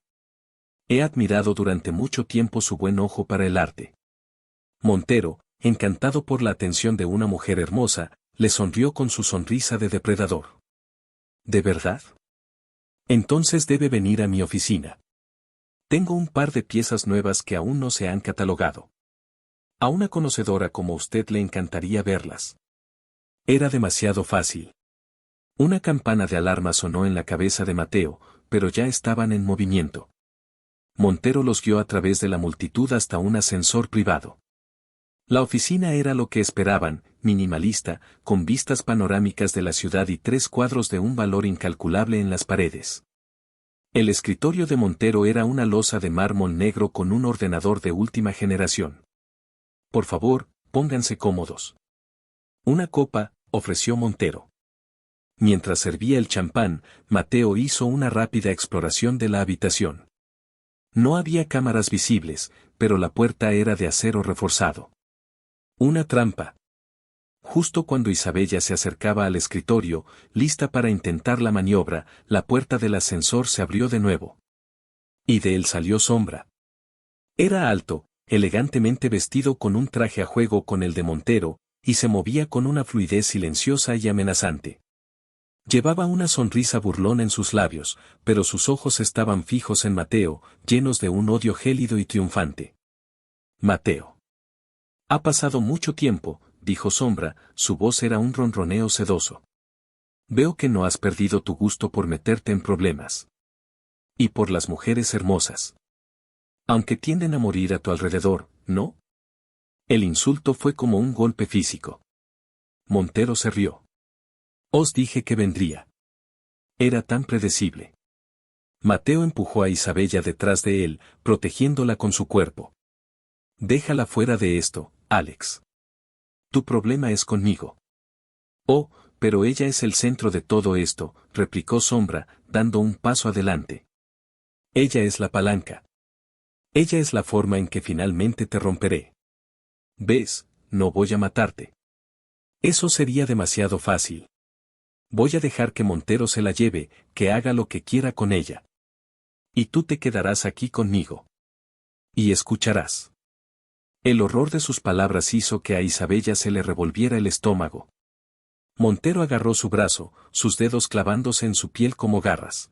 He admirado durante mucho tiempo su buen ojo para el arte. Montero, encantado por la atención de una mujer hermosa, le sonrió con su sonrisa de depredador. ¿De verdad? Entonces debe venir a mi oficina. Tengo un par de piezas nuevas que aún no se han catalogado. A una conocedora como usted le encantaría verlas. Era demasiado fácil. Una campana de alarma sonó en la cabeza de Mateo, pero ya estaban en movimiento. Montero los guió a través de la multitud hasta un ascensor privado. La oficina era lo que esperaban, minimalista, con vistas panorámicas de la ciudad y 3 cuadros de un valor incalculable en las paredes. El escritorio de Montero era una losa de mármol negro con un ordenador de última generación. Por favor, pónganse cómodos. Una copa, ofreció Montero. Mientras servía el champán, Mateo hizo una rápida exploración de la habitación. No había cámaras visibles, pero la puerta era de acero reforzado. Una trampa. Justo cuando Isabella se acercaba al escritorio, lista para intentar la maniobra, la puerta del ascensor se abrió de nuevo. Y de él salió Sombra. Era alto, elegantemente vestido con un traje a juego con el de Montero, y se movía con una fluidez silenciosa y amenazante. Llevaba una sonrisa burlona en sus labios, pero sus ojos estaban fijos en Mateo, llenos de un odio gélido y triunfante. Mateo. Ha pasado mucho tiempo, dijo Sombra, su voz era un ronroneo sedoso. Veo que no has perdido tu gusto por meterte en problemas. Y por las mujeres hermosas. Aunque tienden a morir a tu alrededor, ¿no? El insulto fue como un golpe físico. Montero se rió. Os dije que vendría. Era tan predecible. Mateo empujó a Isabella detrás de él, protegiéndola con su cuerpo. Déjala fuera de esto, Alex. Tu problema es conmigo. Oh, pero ella es el centro de todo esto, replicó Sombra, dando un paso adelante. Ella es la palanca. Ella es la forma en que finalmente te romperé. ¿Ves? No voy a matarte. Eso sería demasiado fácil. Voy a dejar que Montero se la lleve, que haga lo que quiera con ella. Y tú te quedarás aquí conmigo. Y escucharás. El horror de sus palabras hizo que a Isabella se le revolviera el estómago. Montero agarró su brazo, sus dedos clavándose en su piel como garras.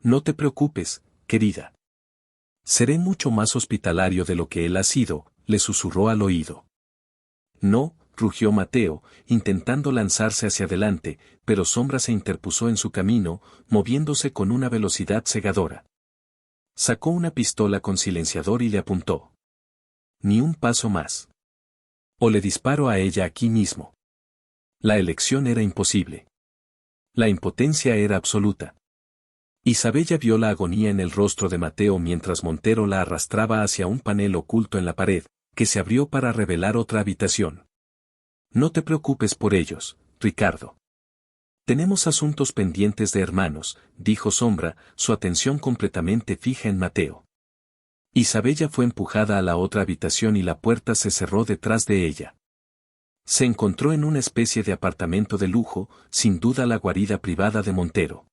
No te preocupes, querida. Seré mucho más hospitalario de lo que él ha sido, le susurró al oído. No, rugió Mateo, intentando lanzarse hacia adelante, pero Sombra se interpuso en su camino, moviéndose con una velocidad cegadora. Sacó una pistola con silenciador y le apuntó. Ni un paso más. O le disparo a ella aquí mismo. La elección era imposible. La impotencia era absoluta. Isabella vio la agonía en el rostro de Mateo mientras Montero la arrastraba hacia un panel oculto en la pared, que se abrió para revelar otra habitación. No te preocupes por ellos, Ricardo. Tenemos asuntos pendientes de hermanos, dijo Sombra, su atención completamente fija en Mateo. Isabella fue empujada a la otra habitación y la puerta se cerró detrás de ella. Se encontró en una especie de apartamento de lujo, sin duda la guarida privada de Montero.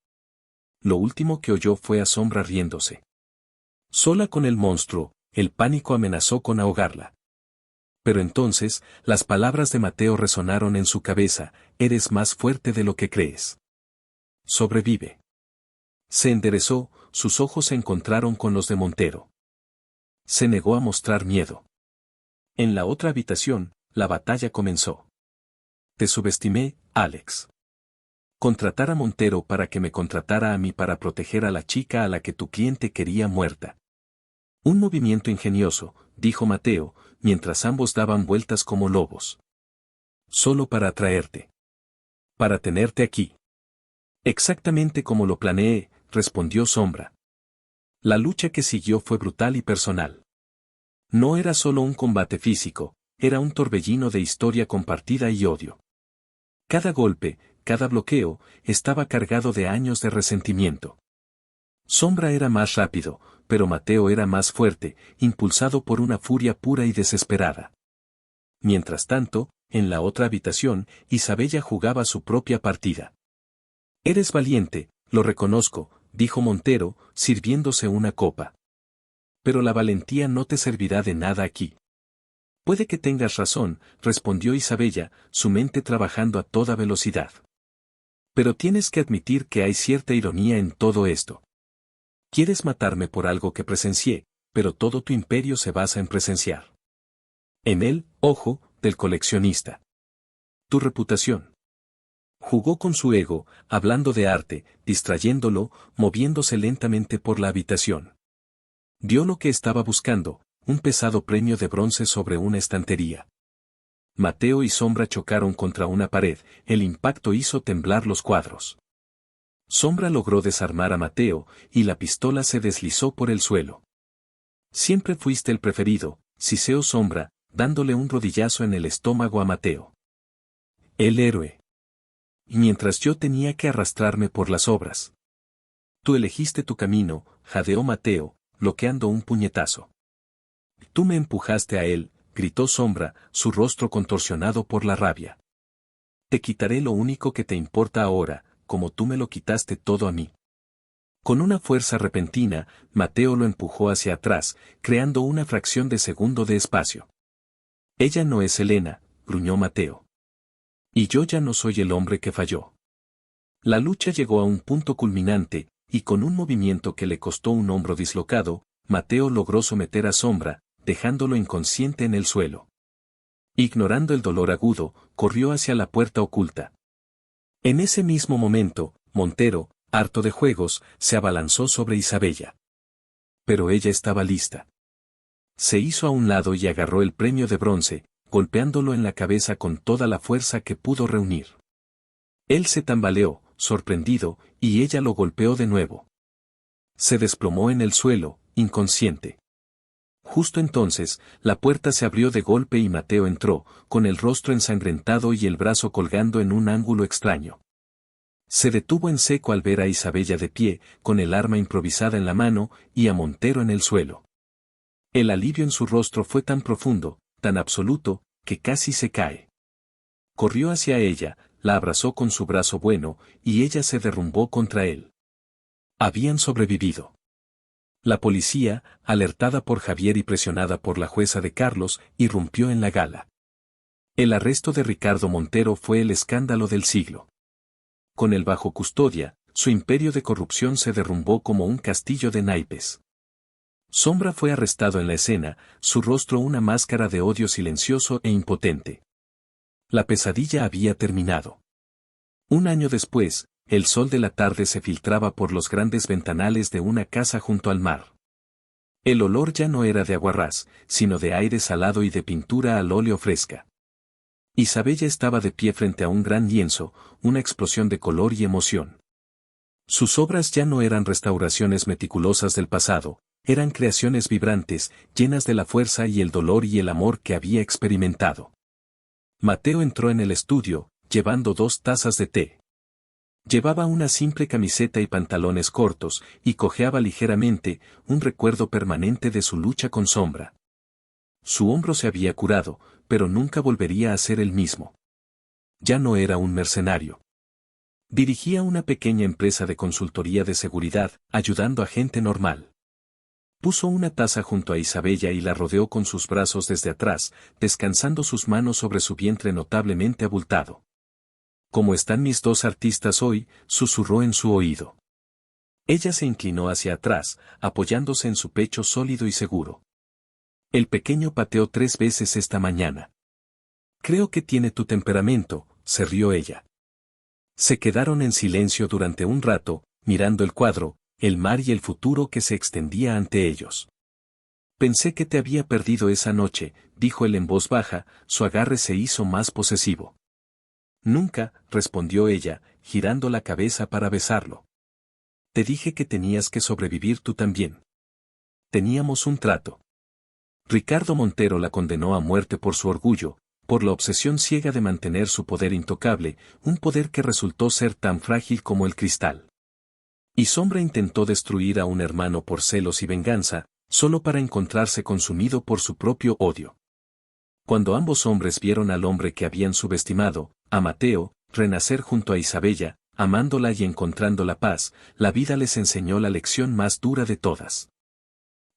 Lo último que oyó fue a Sombra riéndose. Sola con el monstruo, el pánico amenazó con ahogarla. Pero entonces, las palabras de Mateo resonaron en su cabeza: eres más fuerte de lo que crees. Sobrevive. Se enderezó, sus ojos se encontraron con los de Montero. Se negó a mostrar miedo. En la otra habitación, la batalla comenzó. Te subestimé, Alex. Contratar a Montero para que me contratara a mí para proteger a la chica a la que tu cliente quería muerta. Un movimiento ingenioso, dijo Mateo, mientras ambos daban vueltas como lobos. Solo para atraerte. Para tenerte aquí. Exactamente como lo planeé, respondió Sombra. La lucha que siguió fue brutal y personal. No era solo un combate físico, era un torbellino de historia compartida y odio. Cada golpe, cada bloqueo, estaba cargado de años de resentimiento. Sombra era más rápido, pero Mateo era más fuerte, impulsado por una furia pura y desesperada. Mientras tanto, en la otra habitación, Isabella jugaba su propia partida. Eres valiente, lo reconozco, dijo Montero, sirviéndose una copa. Pero la valentía no te servirá de nada aquí. Puede que tengas razón, respondió Isabella, su mente trabajando a toda velocidad. Pero tienes que admitir que hay cierta ironía en todo esto. Quieres matarme por algo que presencié, pero todo tu imperio se basa en presenciar. En el ojo del coleccionista. Tu reputación. Jugó con su ego, hablando de arte, distrayéndolo, moviéndose lentamente por la habitación. Dio lo que estaba buscando, un pesado premio de bronce sobre una estantería. Mateo y Sombra chocaron contra una pared, el impacto hizo temblar los cuadros. Sombra logró desarmar a Mateo, y la pistola se deslizó por el suelo. Siempre fuiste el preferido, siseó Sombra, dándole un rodillazo en el estómago a Mateo. El héroe. Y mientras yo tenía que arrastrarme por las obras. Tú elegiste tu camino, jadeó Mateo, bloqueando un puñetazo. Tú me empujaste a él, gritó Sombra, su rostro contorsionado por la rabia. Te quitaré lo único que te importa ahora, como tú me lo quitaste todo a mí. Con una fuerza repentina, Mateo lo empujó hacia atrás, creando una fracción de segundo de espacio. Ella no es Elena, gruñó Mateo. Y yo ya no soy el hombre que falló. La lucha llegó a un punto culminante, y con un movimiento que le costó un hombro dislocado, Mateo logró someter a Sombra, dejándolo inconsciente en el suelo. Ignorando el dolor agudo, corrió hacia la puerta oculta. En ese mismo momento, Montero, harto de juegos, se abalanzó sobre Isabella. Pero ella estaba lista. Se hizo a un lado y agarró el premio de bronce, golpeándolo en la cabeza con toda la fuerza que pudo reunir. Él se tambaleó, sorprendido, y ella lo golpeó de nuevo. Se desplomó en el suelo, inconsciente. Justo entonces, la puerta se abrió de golpe y Mateo entró, con el rostro ensangrentado y el brazo colgando en un ángulo extraño. Se detuvo en seco al ver a Isabella de pie, con el arma improvisada en la mano, y a Montero en el suelo. El alivio en su rostro fue tan profundo, tan absoluto, que casi se cae. Corrió hacia ella, la abrazó con su brazo bueno, y ella se derrumbó contra él. Habían sobrevivido. La policía, alertada por Javier y presionada por la jueza de Carlos, irrumpió en la gala. El arresto de Ricardo Montero fue el escándalo del siglo. Con él bajo custodia, su imperio de corrupción se derrumbó como un castillo de naipes. Sombra fue arrestado en la escena, su rostro una máscara de odio silencioso e impotente. La pesadilla había terminado. Un año después, el sol de la tarde se filtraba por los grandes ventanales de una casa junto al mar. El olor ya no era de aguarrás, sino de aire salado y de pintura al óleo fresca. Isabella estaba de pie frente a un gran lienzo, una explosión de color y emoción. Sus obras ya no eran restauraciones meticulosas del pasado, eran creaciones vibrantes, llenas de la fuerza y el dolor y el amor que había experimentado. Mateo entró en el estudio, llevando 2 tazas de té. Llevaba una simple camiseta y pantalones cortos, y cojeaba ligeramente, un recuerdo permanente de su lucha con Sombra. Su hombro se había curado, pero nunca volvería a ser el mismo. Ya no era un mercenario. Dirigía una pequeña empresa de consultoría de seguridad, ayudando a gente normal. Puso una taza junto a Isabella y la rodeó con sus brazos desde atrás, descansando sus manos sobre su vientre notablemente abultado. «¿Cómo están mis 2 artistas hoy?», susurró en su oído. Ella se inclinó hacia atrás, apoyándose en su pecho sólido y seguro. El pequeño pateó 3 veces esta mañana. «Creo que tiene tu temperamento», se rió ella. Se quedaron en silencio durante un rato, mirando el cuadro, el mar y el futuro que se extendía ante ellos. «Pensé que te había perdido esa noche», dijo él en voz baja, su agarre se hizo más posesivo. «Nunca», respondió ella, girando la cabeza para besarlo. «Te dije que tenías que sobrevivir tú también. Teníamos un trato». Ricardo Montero la condenó a muerte por su orgullo, por la obsesión ciega de mantener su poder intocable, un poder que resultó ser tan frágil como el cristal. Y Sombra intentó destruir a un hermano por celos y venganza, solo para encontrarse consumido por su propio odio. Cuando ambos hombres vieron al hombre que habían subestimado, a Mateo, renacer junto a Isabella, amándola y encontrando la paz, la vida les enseñó la lección más dura de todas.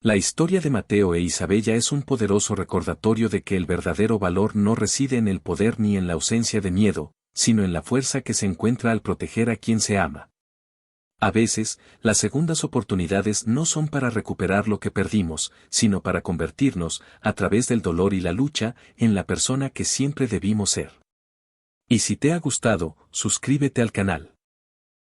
La historia de Mateo e Isabella es un poderoso recordatorio de que el verdadero valor no reside en el poder ni en la ausencia de miedo, sino en la fuerza que se encuentra al proteger a quien se ama. A veces, las segundas oportunidades no son para recuperar lo que perdimos, sino para convertirnos, a través del dolor y la lucha, en la persona que siempre debimos ser. Y si te ha gustado, suscríbete al canal.